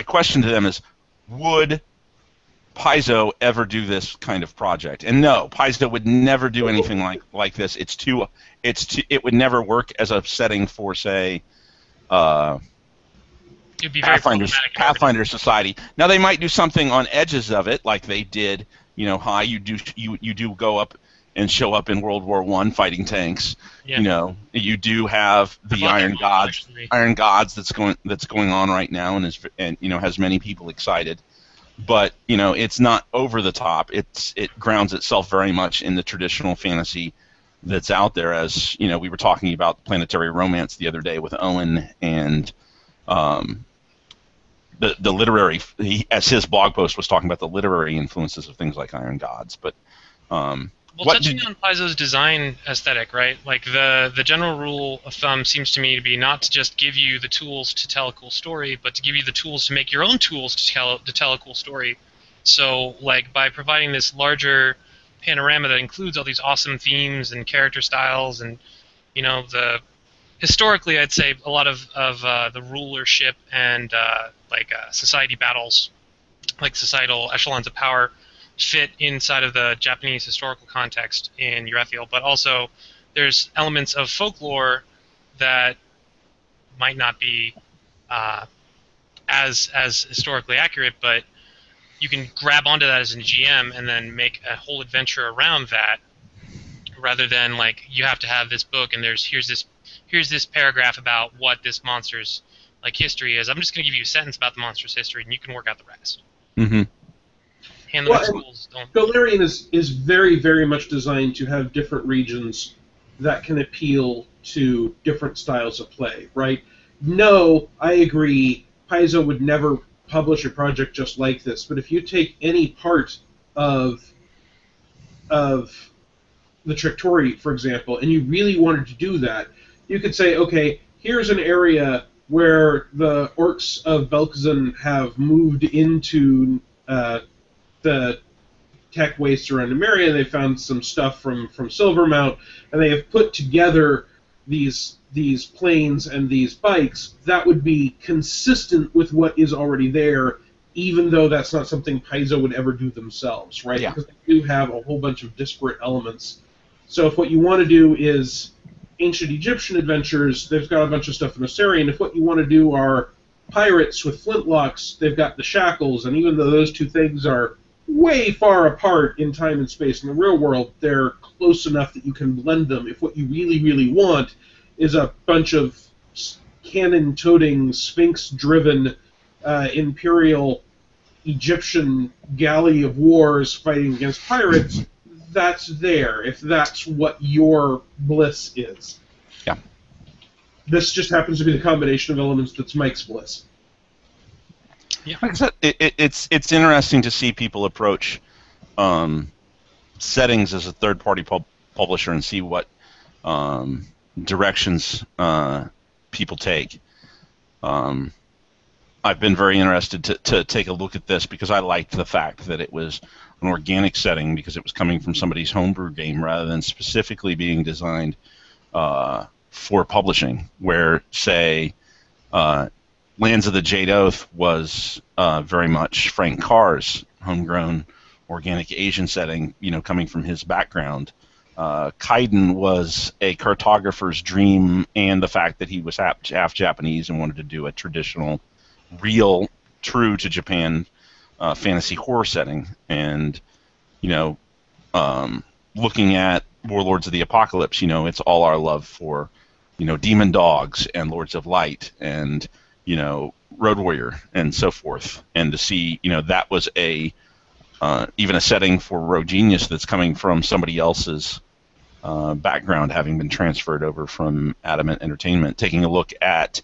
question to them is, would Paizo ever do this kind of project? And no, Paizo would never do anything like this. It would never work as a setting for, say, It'd be very Pathfinder Society. Now they might do something on edges of it, like they did. You know, you do go up and show up in World War I fighting tanks. Yeah. You know, you do have the Iron Gods that's going on right now, and you know, has many people excited. But you know, it's not over the top. It grounds itself very much in the traditional fantasy that's out there. As you know, we were talking about planetary romance the other day with Owen, and the literary, as his blog post was talking about the literary influences of things like Iron Gods. But well, touching on Paizo's design aesthetic, right? Like the general rule of thumb seems to me to be not to just give you the tools to tell a cool story, but to give you the tools to make your own tools to tell a cool story. So, like, by providing this larger panorama that includes all these awesome themes and character styles, and you know, historically, I'd say a lot of the rulership and society battles, like societal echelons of power, fit inside of the Japanese historical context in Veranthea, but also there's elements of folklore that might not be as historically accurate, but you can grab onto that as a GM and then make a whole adventure around that, rather than like you have to have this book and here's this paragraph about what this monster's like history is. I'm just going to give you a sentence about the monster's history, and you can work out the rest. Mm-hmm. Golarion is very, very much designed to have different regions that can appeal to different styles of play, right? No, I agree, Paizo would never publish a project just like this, but if you take any part of the Trictori, for example, and you really wanted to do that, you could say, okay, here's an area where the orcs of Belkzen have moved into the tech waste around Emeria. They found some stuff from Silvermount, and they have put together these planes and these bikes that would be consistent with what is already there, even though that's not something Paizo would ever do themselves, right? Yeah. Because they do have a whole bunch of disparate elements. So if what you want to do is ancient Egyptian adventures, they've got a bunch of stuff in Osirian. If what you want to do are pirates with flintlocks, they've got the shackles, and even though those two things are way far apart in time and space in the real world, they're close enough that you can blend them. If what you really, really want is a bunch of cannon-toting, sphinx-driven imperial Egyptian galley of wars fighting against pirates, that's there, if that's what your bliss is. Yeah. This just happens to be the combination of elements that's Mike's bliss. Yeah. Like I said, it's interesting to see people approach settings as a third-party publisher and see what directions people take. I've been very interested to take a look at this because I liked the fact that it was an organic setting because it was coming from somebody's homebrew game rather than specifically being designed for publishing, where, say, Lands of the Jade Oath was very much Frank Carr's homegrown organic Asian setting, coming from his background. Kaiden was a cartographer's dream, and the fact that he was half Japanese and wanted to do a traditional, real, true to Japan fantasy horror setting. And, looking at Warlords of the Apocalypse, it's all our love for, Demon Dogs and Lords of Light and, Road Warrior and so forth. And to see, that was even a setting for Rogue Genius that's coming from somebody else's background, having been transferred over from Adamant Entertainment. Taking a look at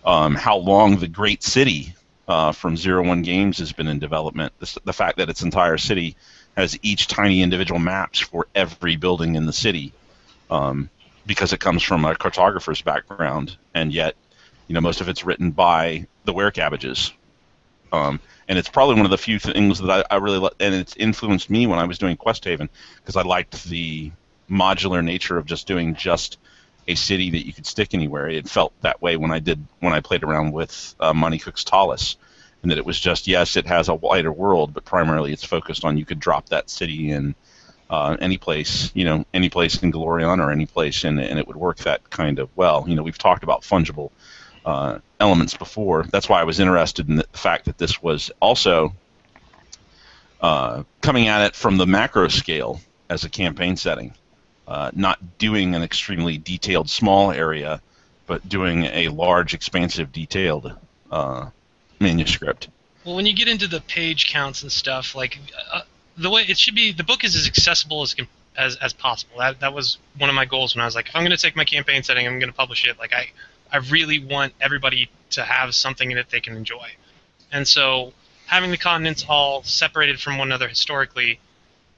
how long the Great City from 01 Games has been in development. The fact that its entire city has each tiny individual maps for every building in the city, because it comes from a cartographer's background, and yet, most of it's written by the Werecabbages. And it's probably one of the few things that I really and it's influenced me when I was doing Questhaven, because I liked the modular nature of just doing a city that you could stick anywhere. It felt that way when I played around with Monty Cook's Tallis, and that it was just, yes, it has a wider world, but primarily it's focused on you could drop that city in any place, any place in Galorion or any place, and it would work that kind of well. We've talked about fungible elements before. That's why I was interested in the fact that this was also coming at it from the macro scale as a campaign setting. Not doing an extremely detailed small area, but doing a large, expansive, detailed manuscript. Well, when you get into the page counts and stuff, like the way it should be, the book is as accessible as possible. That was one of my goals when I was like, if I'm going to take my campaign setting, I'm going to publish it. Like I really want everybody to have something in it they can enjoy. And so having the continents all separated from one another historically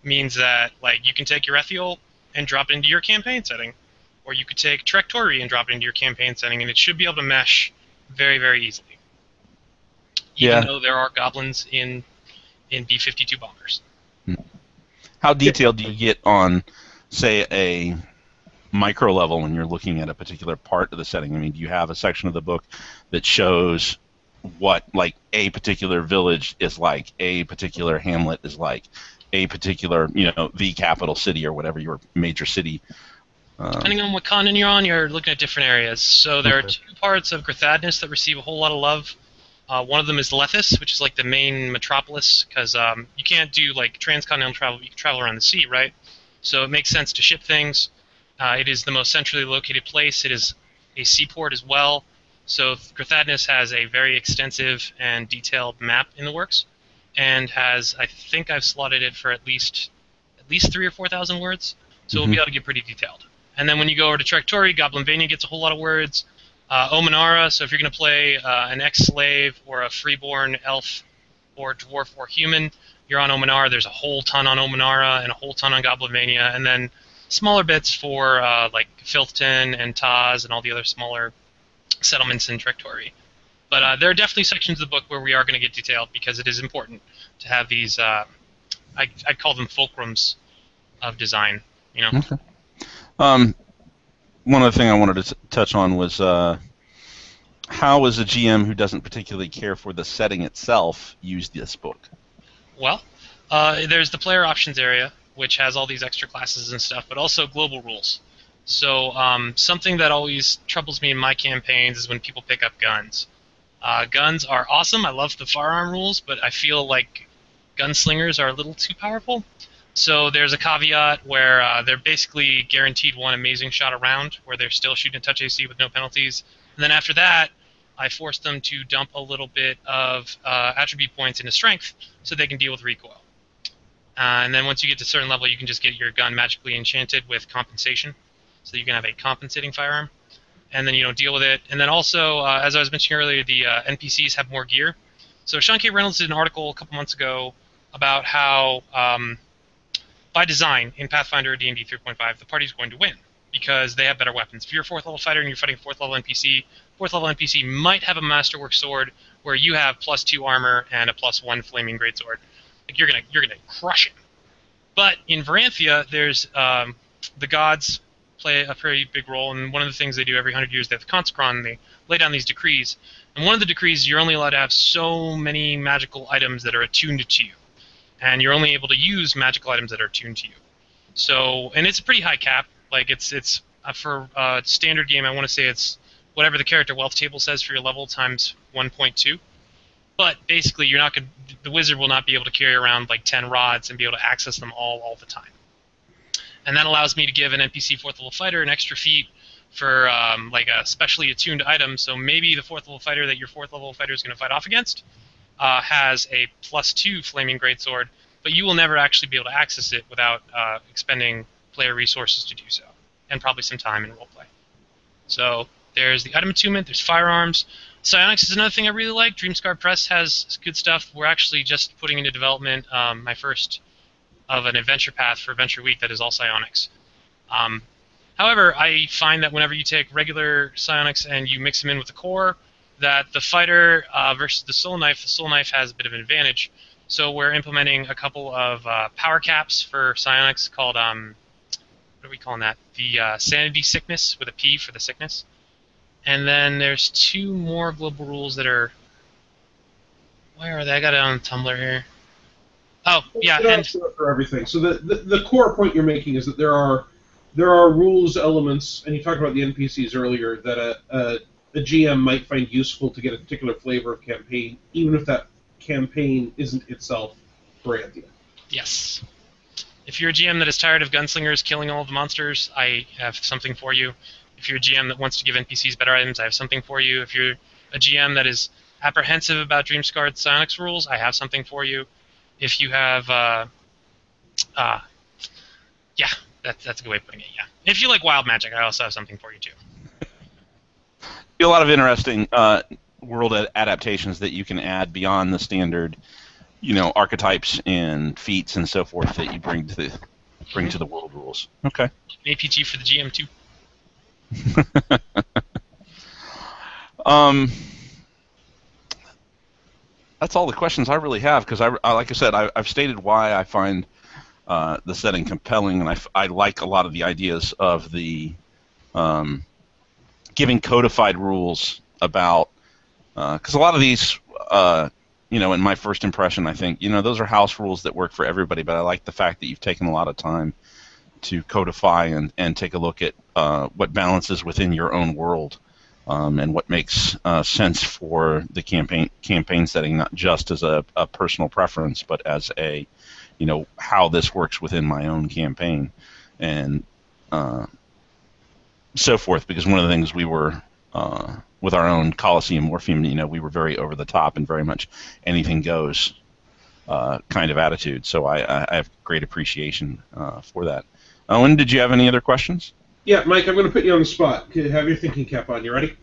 means that, like, you can take your Ethiol and drop it into your campaign setting, or you could take Trektori and drop it into your campaign setting, and it should be able to mesh very, very easily. Even though there are goblins in B-52 bombers. How detailed do you get on, say, a micro level when you're looking at a particular part of the setting? I mean, do you have a section of the book that shows what, like, a particular village is like, a particular hamlet is like, a particular, the capital city or whatever your major city? Depending on what continent you're on, you're looking at different areas. So there are two parts of Grithadnus that receive a whole lot of love. One of them is Lethis, which is like the main metropolis, because you can't do like transcontinental travel, but you can travel around the sea, right? So it makes sense to ship things. It is the most centrally located place. It is a seaport as well. So Grithadnus has a very extensive and detailed map in the works, and has, I think I've slotted it for at least 3,000 or 4,000 words. So we'll be able to get pretty detailed. And then when you go over to Trektori, Goblinvania gets a whole lot of words. Omanara, so if you're going to play an ex-slave or a freeborn elf or dwarf or human, you're on Omanara. There's a whole ton on Omanara and a whole ton on Goblinvania, and then smaller bits for like Filthton and Taz and all the other smaller settlements in Trektori. But there are definitely sections of the book where we are going to get detailed, because it is important to have these I'd call them fulcrums of design. You know. Okay. One other thing I wanted to touch on was how is a GM who doesn't particularly care for the setting itself use this book? Well, there's the player options area, which has all these extra classes and stuff, but also global rules. So something that always troubles me in my campaigns is when people pick up guns. Guns are awesome. I love the firearm rules, but I feel like gunslingers are a little too powerful. So there's a caveat where they're basically guaranteed one amazing shot a round, where they're still shooting at touch AC with no penalties. And then after that, I force them to dump a little bit of attribute points into strength so they can deal with recoil. And then once you get to a certain level, you can just get your gun magically enchanted with compensation. So you can have a compensating firearm. And then you don't deal with it. And then also, as I was mentioning earlier, the NPCs have more gear. So Sean K. Reynolds did an article a couple months ago about how, by design, in Pathfinder D&D 3.5, the party's going to win because they have better weapons. If you're a 4th level fighter and you're fighting a 4th level NPC, 4th level NPC might have a Masterwork sword where you have +2 armor and a +1 flaming greatsword. Like you're gonna crush it. But in Veranthea, there's the gods play a pretty big role, and one of the things they do every 100 years, they have the Consecron, and they lay down these decrees. And one of the decrees, you're only allowed to have so many magical items that are attuned to you. And you're only able to use magical items that are attuned to you. So, and it's a pretty high cap. Like it's for a standard game, I want to say it's whatever the character wealth table says for your level times 1.2. But basically, you're not the wizard will not be able to carry around like 10 rods and be able to access them all the time. And that allows me to give an NPC 4th level fighter an extra feat for like a specially attuned item. So maybe the 4th level fighter that your 4th level fighter is going to fight off against has a +2 flaming greatsword, but you will never actually be able to access it without expending player resources to do so, and probably some time in roleplay. So there's the item attunement, there's firearms. Psionics is another thing I really like. Dreamscar Press has good stuff. We're actually just putting into development my first of an adventure path for Adventure Week that is all psionics. However, I find that whenever you take regular psionics and you mix them in with the core, that the fighter versus the soul knife has a bit of an advantage. So we're implementing a couple of power caps for psionics called, what are we calling that? The sanity sickness with a P for the sickness. And then there's 2 more global rules that are, where are they? I got it on Tumblr here. Oh, yeah. And for everything. So the core point you're making is that there are rules elements, and you talked about the NPCs earlier, that a GM might find useful to get a particular flavor of campaign, even if that campaign isn't itself Veranthea. Yes. If you're a GM that is tired of gunslingers killing all the monsters, I have something for you. If you're a GM that wants to give NPCs better items, I have something for you. If you're a GM that is apprehensive about Dreamscarred Psionics rules, I have something for you. If you have, yeah, that's a good way of putting it, yeah. If you like wild magic, I also have something for you, too. A lot of interesting world adaptations that you can add beyond the standard, archetypes and feats and so forth that you bring to the world rules. Okay. An APG for the GM, too. That's all the questions I really have, because like I said, I've stated why I find the setting compelling, and I like a lot of the ideas of the giving codified rules about, because a lot of these, in my first impression, I think, those are house rules that work for everybody, but I like the fact that you've taken a lot of time to codify and take a look at what balances within your own world. And what makes sense for the campaign setting, not just as a personal preference, but as a, how this works within my own campaign, and so forth. Because one of the things we were with our own Colosseum Morpheum, we were very over the top and very much anything goes kind of attitude. So I have great appreciation for that. Owen, did you have any other questions? Yeah, Mike, I'm going to put you on the spot. Have your thinking cap on. You ready?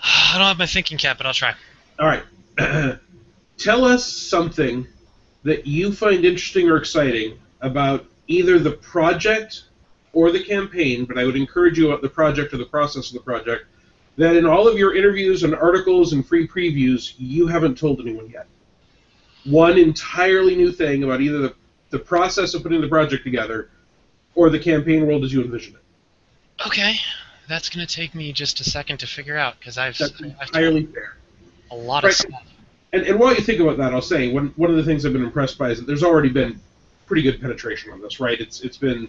I don't have my thinking cap, but I'll try. All right. Tell us something that you find interesting or exciting about either the project or the campaign, but I would encourage you about the project or the process of the project, that in all of your interviews and articles and free previews, you haven't told anyone yet. one entirely new thing about either the process of putting the project together or the campaign world as you envision it. Okay, that's gonna take me just a second to figure out because I've That's I've entirely told fair. a lot of Right. stuff. And while you think about that, I'll say one of the things I've been impressed by is that there's already been pretty good penetration on this, right? It's been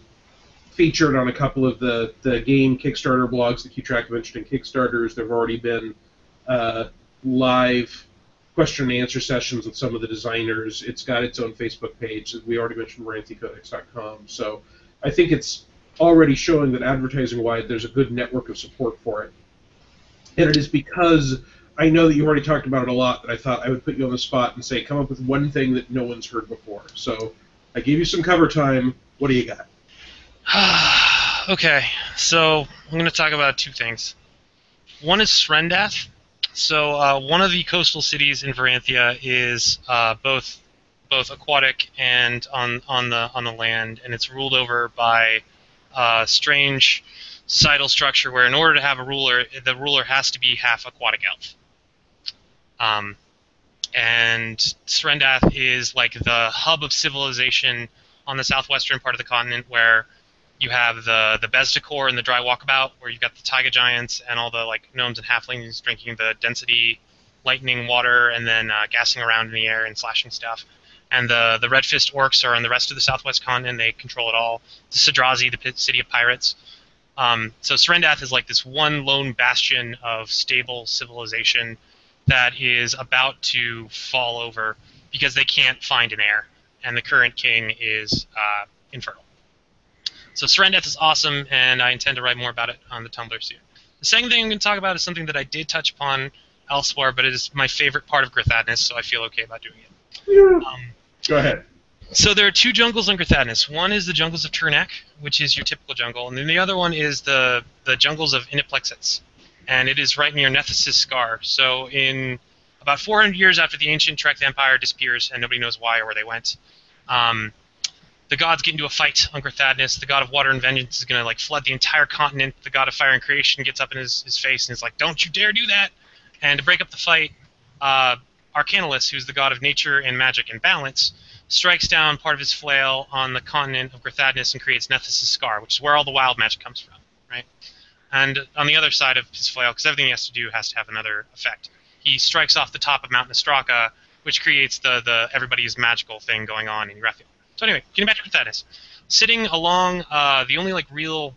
featured on a couple of the game Kickstarter blogs that keep track of interesting Kickstarters. There have already been live question and answer sessions with some of the designers. It's got its own Facebook page. We already mentioned VerantheaCodex.com. So I think it's already showing that advertising-wide there's a good network of support for it. And it is because I know that you've already talked about it a lot that I thought I would put you on the spot and say, come up with one thing that no one's heard before. So I gave you some cover time. What do you got? Okay, so I'm going to talk about two things. One is Srendath. So one of the coastal cities in Veranthea is both aquatic and on the land, and it's ruled over by a strange societal structure where in order to have a ruler, the ruler has to be half aquatic elf. And Srendath is like the hub of civilization on the southwestern part of the continent, where you have the Bezdekor and the Dry Walkabout, where you've got the Taiga Giants and all the like gnomes and halflings drinking the density lightning water and then gassing around in the air and slashing stuff. And the Red Fist orcs are on the rest of the southwest continent. They control it all. The Sidrazi, the city of pirates. So Srendath is like this one lone bastion of stable civilization that is about to fall over because they can't find an heir, and the current king is infertile. So Srendath is awesome, and I intend to write more about it on the Tumblr soon. The second thing I'm going to talk about is something that I did touch upon elsewhere, but it is my favorite part of Grithadness, so I feel okay about doing it. Go ahead. So there are two jungles in Grithadness. One is the jungles of Turnak, which is your typical jungle, and then the other one is the jungles of Iniplexits, and it is right near Nethys' Scar. So in about 400 years after the ancient Trek Empire disappears, and nobody knows why or where they went, the gods get into a fight on Grithadnis. The god of water and vengeance is going to like flood the entire continent. The god of fire and creation gets up in his face and is like, "Don't you dare do that!" And to break up the fight, Arcanilus, who's the god of nature and magic and balance, strikes down part of his flail on the continent of Grithadnis and creates Nethys' Scar, which is where all the wild magic comes from, right? And on the other side of his flail, because everything he has to do has to have another effect, he strikes off the top of Mount Nostraka, which creates the everybody's magical thing going on in Erethiel. So anyway, getting back to Grithadnis. Sitting along the only like real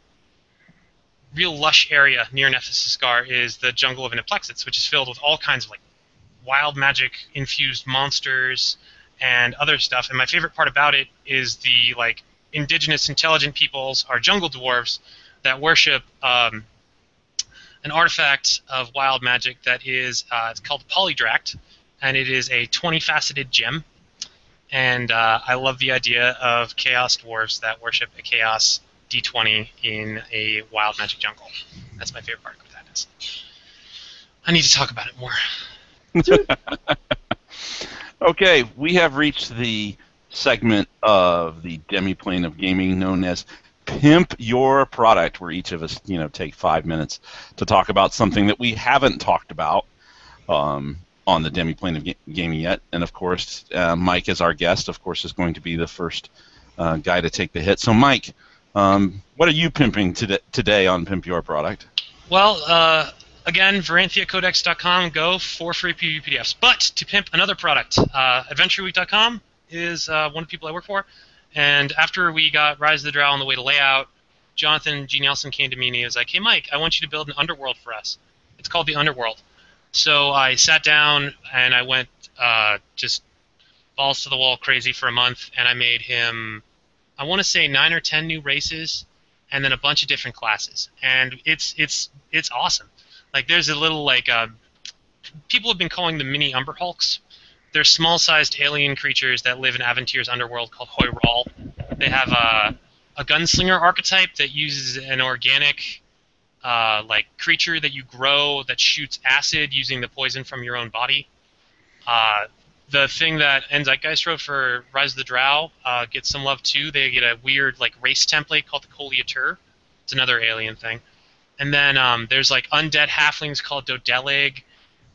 lush area near Nethys' Scar is the jungle of Iniplexits, which is filled with all kinds of like wild magic infused monsters and other stuff. And my favorite part about it is the like indigenous intelligent peoples are jungle dwarves that worship an artifact of wild magic that is it's called Polydract, and it is a 20-faceted gem. And I love the idea of chaos dwarves that worship a chaos D20 in a wild magic jungle. That's my favorite part of Grithadnis. I need to talk about it more. Okay, we have reached the segment of the Demiplane of gaming known as Pimp Your Product, where each of us, take 5 minutes to talk about something that we haven't talked about on the Demiplane of gaming yet. And of course, Mike, as our guest, of course, is going to be the first guy to take the hit. So, Mike, what are you pimping today on Pimp Your Product? Well, again, VeranthiaCodex.com, go for free PDFs. But to pimp another product, AdventureWeek.com is one of the people I work for. And after we got Rise of the Drow on the way to layout, Jonathan G. Nelson came to me and he was like, "Hey, Mike, I want you to build an underworld for us. It's called the Underworld." So I sat down and I went just balls to the wall crazy for a month, and I made him, I want to say 9 or 10 new races, and then a bunch of different classes. And it's awesome. Like there's a little like people have been calling them mini Umber Hulks. They're small-sized alien creatures that live in Aventir's underworld called Hoyral. They have a gunslinger archetype that uses an organic like creature that you grow that shoots acid using the poison from your own body. The thing that Zeitgeist wrote for Rise of the Drow gets some love too. They get a weird like race template called the Coliatur. It's another alien thing. And then there's like undead halflings called Dodelig.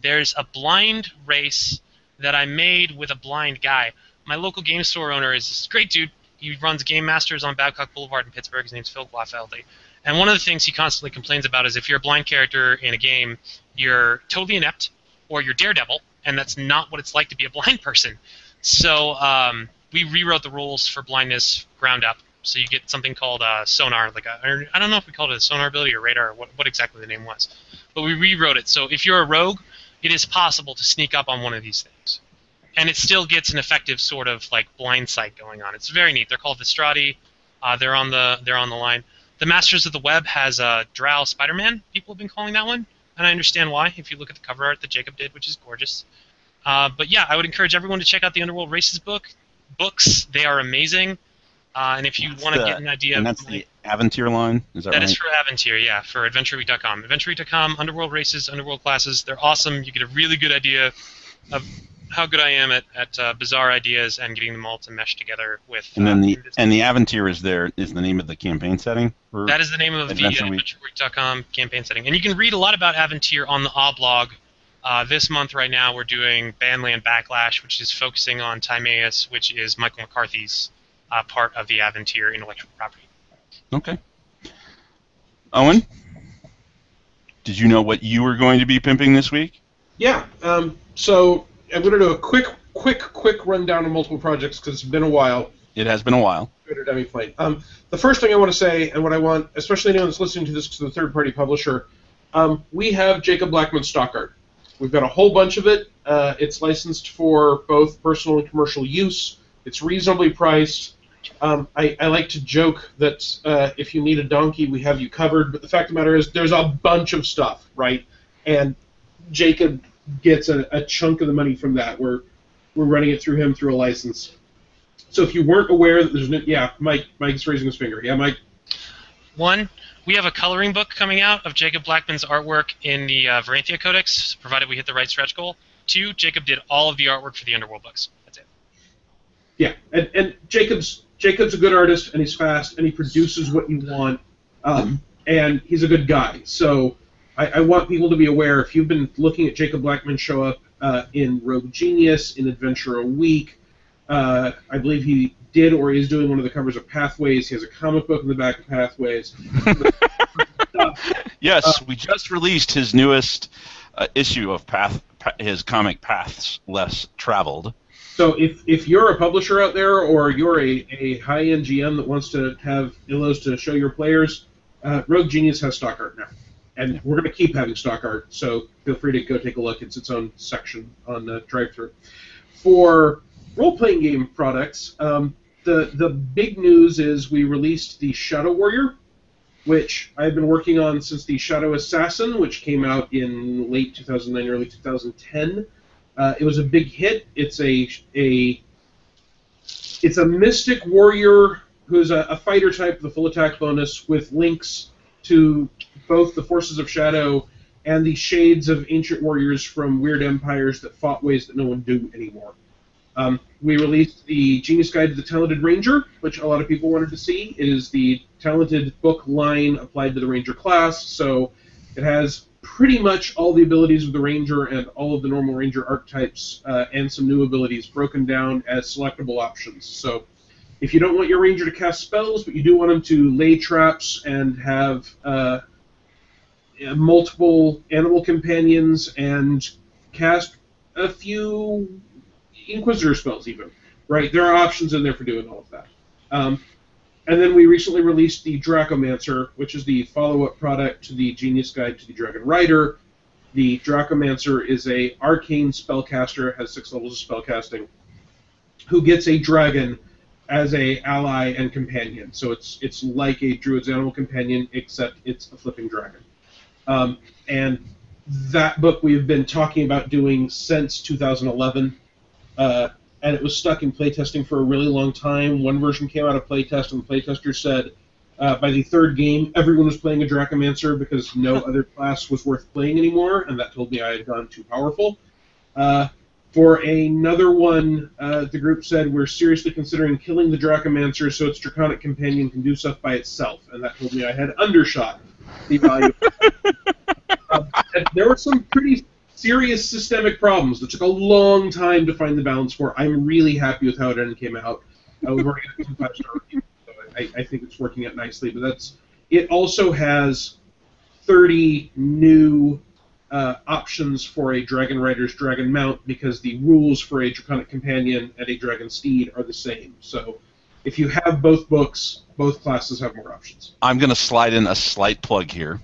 There's a blind race that I made with a blind guy. My local game store owner is this great dude. He runs Game Masters on Babcock Boulevard in Pittsburgh. His name's Phil Glaffeldy. And one of the things he constantly complains about is if you're a blind character in a game, you're totally inept or you're Daredevil, and that's not what it's like to be a blind person. So we rewrote the rules for blindness ground up. So you get something called sonar, I don't know if we called it a sonar ability or radar or what exactly the name was. But we rewrote it. So if you're a rogue, it is possible to sneak up on one of these things. And it still gets an effective sort of like blind sight going on. It's very neat. They're called Vistrati. They're on the line. The Masters of the Web has Drow Spider-Man. People have been calling that one, and I understand why. If you look at the cover art that Jacob did, which is gorgeous. But yeah, I would encourage everyone to check out the Underworld Races books. They are amazing. And if you want to get an idea, and that's the Aventure line. Is that right? That is for Aventure, yeah, for AdventureWeek.com. AdventureWeek.com, Underworld Races, Underworld Classes. They're awesome. You get a really good idea of how good I am at bizarre ideas and getting them all to mesh together with. And then the Aventure is the name of the campaign setting. That is the name of the AdventureWeek.com campaign setting, and you can read a lot about Aventure on the blog. This month, right now, we're doing Bandland Backlash, which is focusing on Timaeus, which is Michael McCarthy's part of the Aventure intellectual property. Okay. Owen, did you know what you were going to be pimping this week? Yeah. So I'm going to do a quick rundown of multiple projects because it's been a while. It has been a while. Demiplane. The first thing I want to say, and what I want, especially anyone that's listening to this to the third-party publisher, we have Jacob Blackman's stock art. We've got a whole bunch of it. It's licensed for both personal and commercial use. It's reasonably priced. I like to joke that if you need a donkey, we have you covered. But the fact of the matter is, there's a bunch of stuff, right? And Jacob gets a chunk of the money from that. We're running it through him through a license. So if you weren't aware that there's Mike's raising his finger. Yeah, Mike. One, we have a coloring book coming out of Jacob Blackman's artwork in the Veranthea Codex, provided we hit the right stretch goal. Two, Jacob did all of the artwork for the Underworld books. That's it. Yeah, and Jacob's a good artist, and he's fast, and he produces what you want, and he's a good guy. So I want people to be aware, if you've been looking at Jacob Blackman show up in Rogue Genius, in Adventure a Week, I believe he did or is doing one of the covers of Pathways. He has a comic book in the back of Pathways. Yes, we just released his newest issue of his comic Paths Less Traveled. So if you're a publisher out there, or you're a high-end GM that wants to have illos to show your players, Rogue Genius has stock art now. And we're going to keep having stock art, so feel free to go take a look. It's its own section on Drive-Thru. For role-playing game products, the big news is we released the Shadow Warrior, which I've been working on since the Shadow Assassin, which came out in late 2009, early 2010. It was a big hit. It's a mystic warrior who's a fighter type with a full attack bonus with links to both the forces of Shadow and the shades of ancient warriors from weird empires that fought ways that no one do anymore. We released the Genius Guide to the Talented Ranger, which a lot of people wanted to see. It is the talented book line applied to the Ranger class, so it has pretty much all the abilities of the Ranger and all of the normal Ranger archetypes and some new abilities broken down as selectable options. So if you don't want your Ranger to cast spells, but you do want him to lay traps and have multiple animal companions and cast a few Inquisitor spells even, right? There are options in there for doing all of that. And then we recently released the Dracomancer, which is the follow-up product to the Genius Guide to the Dragon Rider. The Dracomancer is a arcane spellcaster, has 6 levels of spellcasting, who gets a dragon as a ally and companion. So it's like a Druid's Animal Companion, except it's a flipping dragon. And that book we've been talking about doing since 2011. And it was stuck in playtesting for a really long time. One version came out of playtest, and the playtester said by the 3rd game, everyone was playing a Dracomancer because no other class was worth playing anymore, and that told me I had gone too powerful. For another one, the group said, we're seriously considering killing the Dracomancer so its Draconic Companion can do stuff by itself, and that told me I had undershot the value. And there were some pretty serious systemic problems that took a long time to find the balance for. I'm really happy with how it came out. We've already got 2 5-star reviews, so I think it's working out nicely. But it also has 30 new options for a Dragon Rider's Dragon Mount, because the rules for a Draconic Companion and a Dragon Steed are the same. So if you have both books, both classes have more options. I'm going to slide in a slight plug here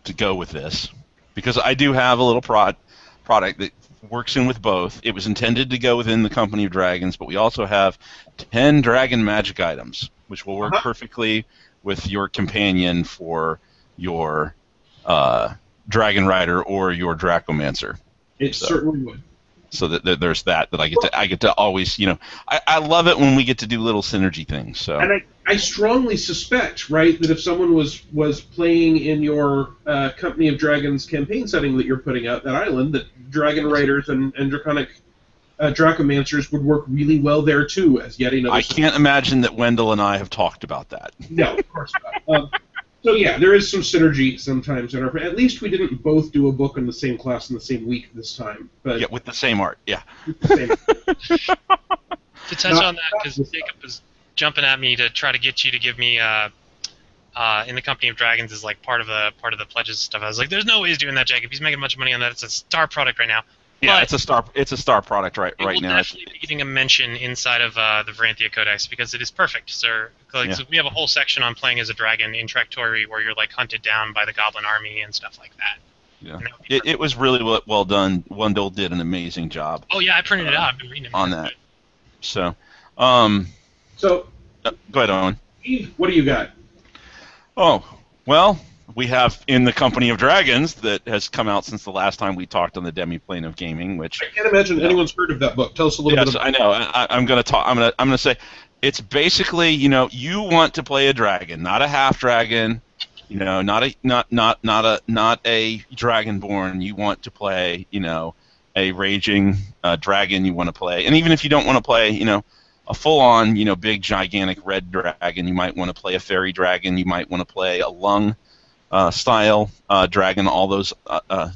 to go with this, because I do have a little product that works in with both. It was intended to go within the Company of Dragons, but we also have 10 Dragon Magic items, which will work perfectly with your companion for your Dragon Rider or your Dracomancer. It certainly would. So that there's that I get to always, I love it when we get to do little synergy things. So. And I strongly suspect, right, that if someone was playing in your Company of Dragons campaign setting that you're putting out, that island, that Dragon Riders and Draconic Dracomancers would work really well there too, as yet another. I can't imagine that Wendell and I have talked about that. No, of course not. So yeah, there is some synergy sometimes in our. At least we didn't both do a book in the same class in the same week this time. But yeah, with the same art. Yeah. To touch on that, because Jacob was jumping at me to try to get you to give me in the Company of Dragons is like part of the pledges stuff. I was like, there's no way he's doing that, Jacob. He's making a bunch of money on that. It's a star product right now. Yeah, but it's a star product right now. It will definitely be getting a mention inside of the Veranthea Codex, because it is perfect, sir. So we have a whole section on playing as a dragon in Tractori, where you're like hunted down by the Goblin army and stuff like that. Yeah, it was really well done. Wendell did an amazing job. Oh yeah, I printed it out. I've been reading it on that. So, go ahead, Owen. Steve, what do you got? Oh, well, we have In the Company of Dragons that has come out since the last time we talked on the Demiplane of Gaming, which I can't imagine anyone's heard of that book. Tell us a little bit about it. I know. I'm going to talk. I'm going to say it's basically, you want to play a dragon, not a half dragon, not a dragonborn. You want to play, a raging dragon. You want to play, and even if you don't want to play, a full-on, big gigantic red dragon, you might want to play a fairy dragon. You might want to play a lung style dragon. All those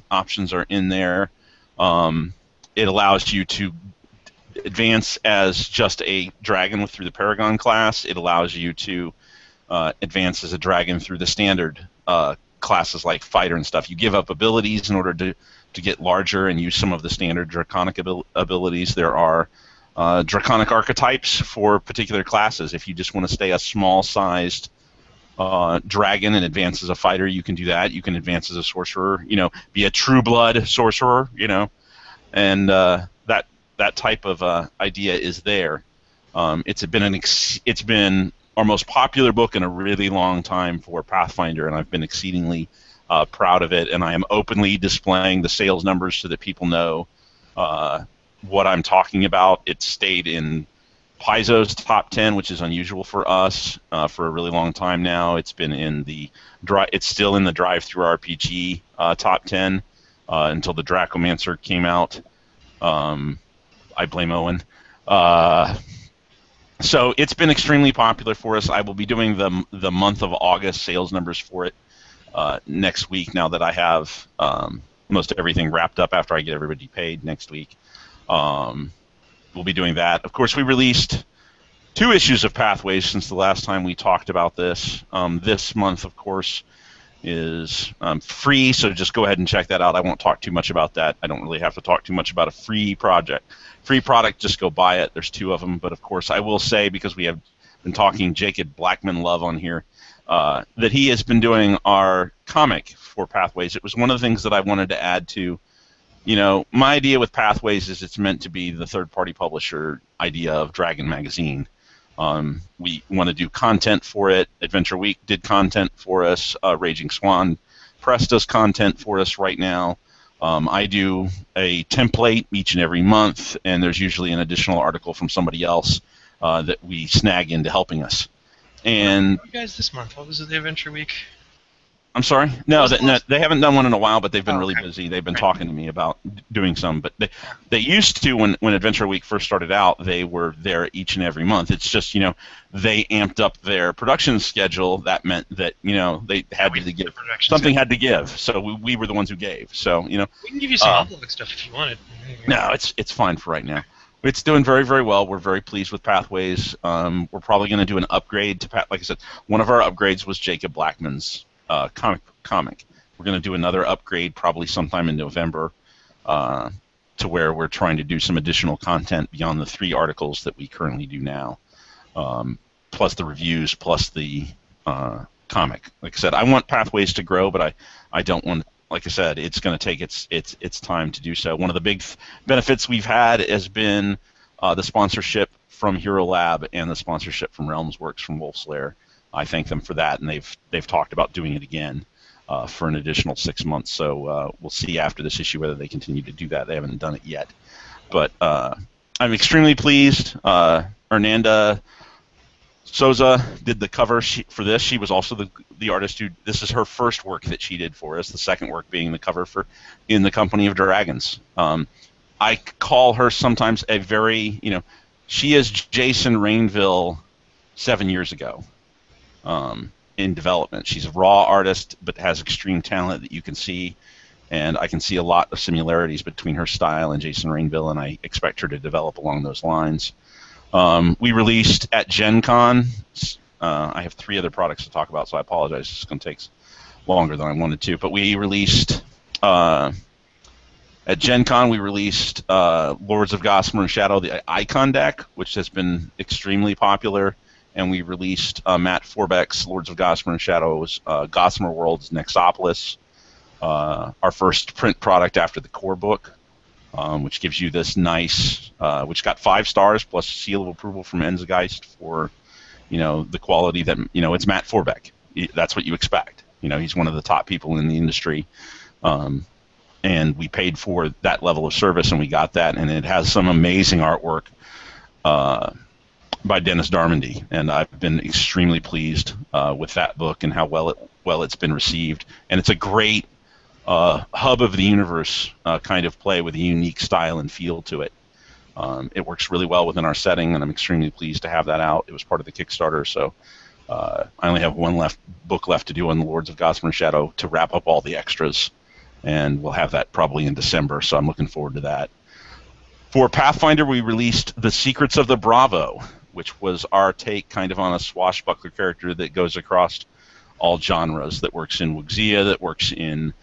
options are in there. It allows you to advance as just a dragon through the Paragon class. It allows you to advance as a dragon through the standard classes like fighter and stuff. You give up abilities in order to get larger and use some of the standard draconic abilities. There are draconic archetypes for particular classes. If you just want to stay a small-sized dragon and advance as a fighter, you can do that. You can advance as a sorcerer, be a true blood sorcerer, and that type of idea is there. It's been our most popular book in a really long time for Pathfinder, and I've been exceedingly proud of it. And I am openly displaying the sales numbers so that people know what I'm talking about. It stayed in Paizo's top 10, which is unusual for us for a really long time now. It's been in it's still in the Drive-Thru RPG top 10 until the Dracomancer came out. I blame Owen. So it's been extremely popular for us. I will be doing the month of August sales numbers for it next week, now that I have most everything wrapped up after I get everybody paid next week. We'll be doing that. Of course, we released 2 issues of Pathways since the last time we talked about this. This month, of course, is free, so just go ahead and check that out. I won't talk too much about that. I don't really have to talk too much about a free product, just go buy it. There's 2 of them, but of course I will say, because we have been talking Jacob Blackman Love on here, that he has been doing our comic for Pathways. It was one of the things that I wanted to add to. My idea with Pathways is it's meant to be the third-party publisher idea of Dragon Magazine. We want to do content for it. Adventure Week did content for us. Raging Swan Press does content for us right now. I do a template each and every month, and there's usually an additional article from somebody else that we snag into helping us. And what you guys this month? What was it, the Adventure Week? I'm sorry. No, they haven't done one in a while, but they've been really okay. busy. They've been Right. talking to me about doing some, but they used to when Adventure Week first started out. They were there each and every month. It's just they amped up their production schedule. That meant that they had to give something had to give. So we were the ones who gave. So we can give you some oblong stuff if you wanted. no, it's fine for right now. It's doing very, very well. We're very pleased with Pathways. We're probably going to do an upgrade to like I said, one of our upgrades was Jacob Blackman's comic. We're going to do another upgrade probably sometime in November to where we're trying to do some additional content beyond the 3 articles that we currently do now, plus the reviews, plus the comic. Like I said, I want Pathways to grow, but I don't want. Like I said, it's going to take its time to do so. One of the big benefits we've had has been the sponsorship from Hero Lab and the sponsorship from Realmsworks from Wolf's Lair. I thank them for that, and they've talked about doing it again for an additional 6 months. So we'll see after this issue whether they continue to do that. They haven't done it yet, but I'm extremely pleased. Hernanda Souza did the cover for this. She was also the artist who. This is her first work that she did for us. The second work being the cover for In the Company of Dragons. I call her sometimes a very she is Jason Rainville 7 years ago in development. She's a raw artist, but has extreme talent that you can see, and I can see a lot of similarities between her style and Jason Rainville, and I expect her to develop along those lines. We released at Gen Con. I have 3 other products to talk about, so I apologize. It's going to take longer than I wanted to. But we released at Gen Con. We released Lords of Gossamer and Shadow, the Icon deck, which has been extremely popular. And we released Matt Forbeck's Lords of Gossamer and Shadow's Gossamer Worlds Nexopolis, our first print product after the core book. Which gives you this nice, which got 5 stars plus seal of approval from Enzegeist for, the quality that, it's Matt Forbeck. That's what you expect. He's one of the top people in the industry. And we paid for that level of service, and we got that. And it has some amazing artwork by Dennis Darmondy. And I've been extremely pleased with that book and how well it's been received. And it's a great hub of the universe kind of play with a unique style and feel to it. It works really well within our setting, and I'm extremely pleased to have that out. It was part of the Kickstarter, so I only have one book left to do on the Lords of Gossamer and Shadow to wrap up all the extras, and we'll have that probably in December, so I'm looking forward to that. For Pathfinder, we released The Secrets of the Bravo, which was our take kind of on a swashbuckler character that goes across all genres, that works in Wuxia, that works in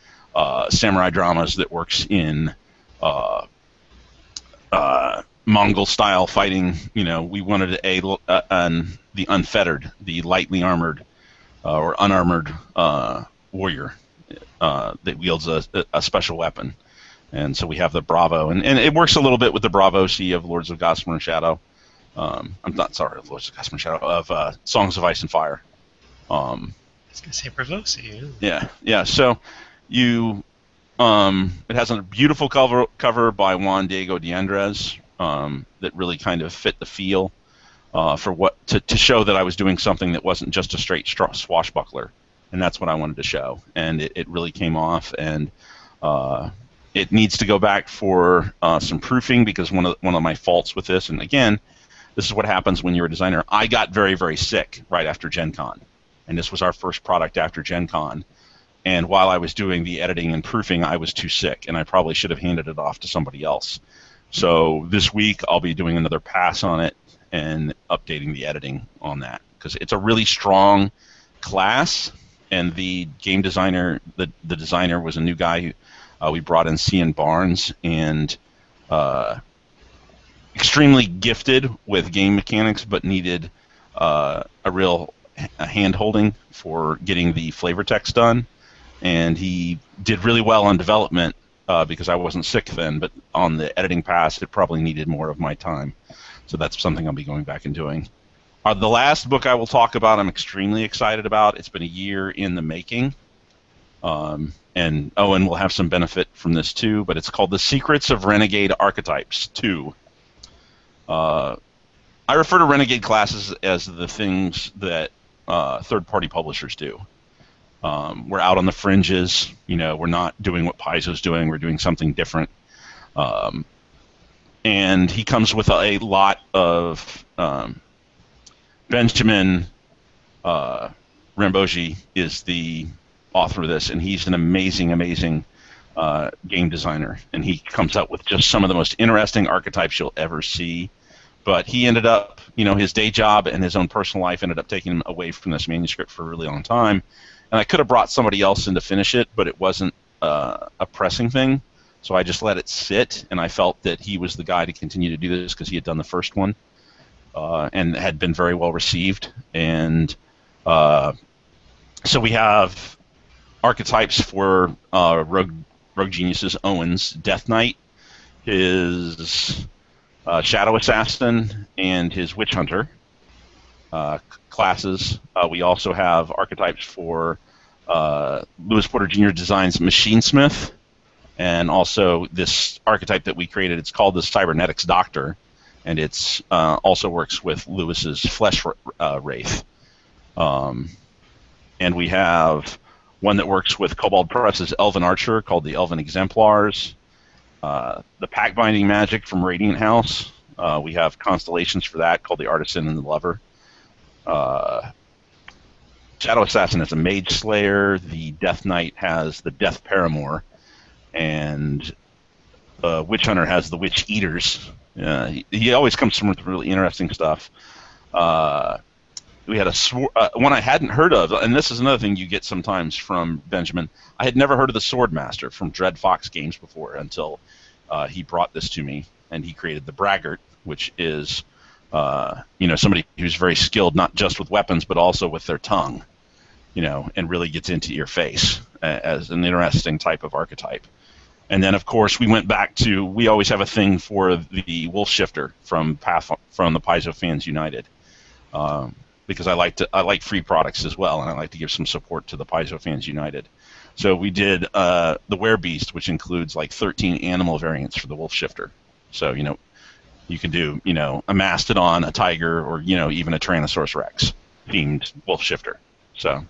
samurai dramas, that works in Mongol-style fighting. We wanted the unfettered, the lightly armored or unarmored warrior that wields a special weapon. And so we have the Bravo, and it works a little bit with the Bravo C of Lords of Gossamer and Shadow. I'm not sorry, of Lords of Gossamer and Shadow, of Songs of Ice and Fire. I was going to say Bravosi. Yeah. So it has a beautiful cover by Juan Diego de Andres that really kind of fit the feel for to show that I was doing something that wasn't just a straight swashbuckler, and that's what I wanted to show. And it really came off, and it needs to go back for some proofing, because one of my faults with this, and again, this is what happens when you're a designer. I got very, very sick right after Gen Con, and this was our first product after Gen Con. And while I was doing the editing and proofing, I was too sick, and I probably should have handed it off to somebody else. So this week I'll be doing another pass on it and updating the editing on that, because it's a really strong class, and the game designer, the designer was a new guy who we brought in, Cian Barnes, and extremely gifted with game mechanics, but needed a real hand-holding for getting the flavor text done. And he did really well on development because I wasn't sick then, but on the editing pass, it probably needed more of my time. So that's something I'll be going back and doing. The last book I will talk about, I'm extremely excited about. It's been a year in the making. And Owen will have some benefit from this too, but it's called The Secrets of Renegade Archetypes 2. I refer to Renegade classes as the things that third-party publishers do. We're out on the fringes. We're not doing what Paizo's doing. We're doing something different. And he comes with a lot of Benjamin Ramboji is the author of this, and he's an amazing, amazing game designer. And he comes up with just some of the most interesting archetypes you'll ever see. But he ended up, his day job and his own personal life ended up taking him away from this manuscript for a really long time. And I could have brought somebody else in to finish it, but it wasn't a pressing thing. So I just let it sit, and I felt that he was the guy to continue to do this because he had done the first one and had been very well received. And so we have archetypes for Rogue Genius's Owen's Death Knight, his Shadow Assassin, and his Witch Hunter classes. We also have archetypes for Lewis Porter Jr. Design's Machinesmith, and also this archetype that we created. It's called the Cybernetics Doctor, and it's also works with Lewis's Flesh Wraith. And we have one that works with Cobalt Press's Elven Archer called the Elven Exemplars. The Pack Binding Magic from Radiant House. We have constellations for that called the Artisan and the Lover. Shadow Assassin has a Mage Slayer. The Death Knight has the Death Paramour. And Witch Hunter has the Witch Eaters. He always comes from really interesting stuff. We had one I hadn't heard of, and this is another thing you get sometimes from Benjamin. I had never heard of the Swordmaster from Dread Fox Games before until he brought this to me, and he created the Braggart, which is somebody who's very skilled not just with weapons but also with their tongue, and really gets into your face as an interesting type of archetype. And then, of course, we went back to, we always have a thing for the Wolf Shifter from the Paizo Fans United, because I like free products as well, and I like to give some support to the Paizo Fans United. So we did the Werebeast, which includes like 13 animal variants for the Wolf Shifter. So you can do a mastodon, a tiger, or even a Tyrannosaurus Rex themed Wolf Shifter. So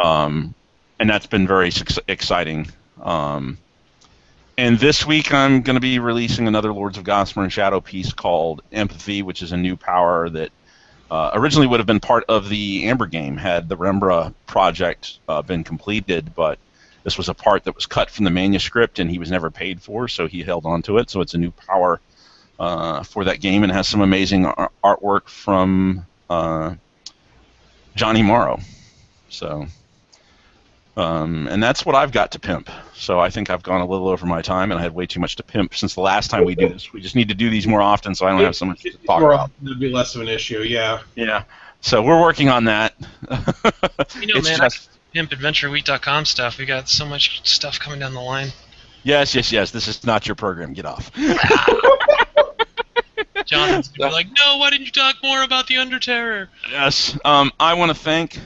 and that's been very exciting. And this week I'm going to be releasing another Lords of Gossamer and Shadow piece called Empathy, which is a new power that originally would have been part of the Amber game had the Rembra project been completed, but this was a part that was cut from the manuscript and he was never paid for, so he held on to it. So it's a new power for that game, and has some amazing artwork from Johnny Morrow. So, and that's what I've got to pimp. So I think I've gone a little over my time, and I had way too much to pimp since the last time we do this. We just need to do these more often, so I don't have so much to talk about. It'd be less of an issue, yeah. Yeah. So we're working on that. Man, pimp AdventureWeek.com stuff. We got so much stuff coming down the line. Yes. This is not your program. Get off. Jonathan's gonna be like, no, why didn't you talk more about the Underterror? Yes. I want to thank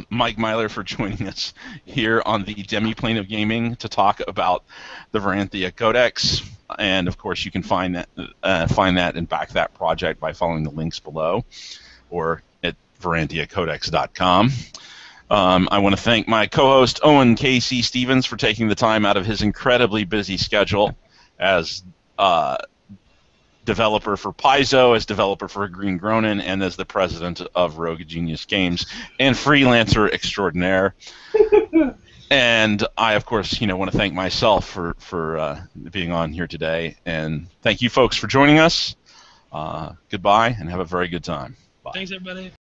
Mike Myler for joining us here on the Demiplane of Gaming to talk about the Veranthea Codex. And of course, you can find that and back that project by following the links below, or at VerantheaCodex.com. I want to thank my co-host Owen K.C. Stevens for taking the time out of his incredibly busy schedule as developer for Paizo, as developer for Green Gronin, and as the president of Rogue Genius Games and freelancer extraordinaire. And I, of course, want to thank myself for being on here today. And thank you folks for joining us. Goodbye, and have a very good time. Bye. Thanks, everybody.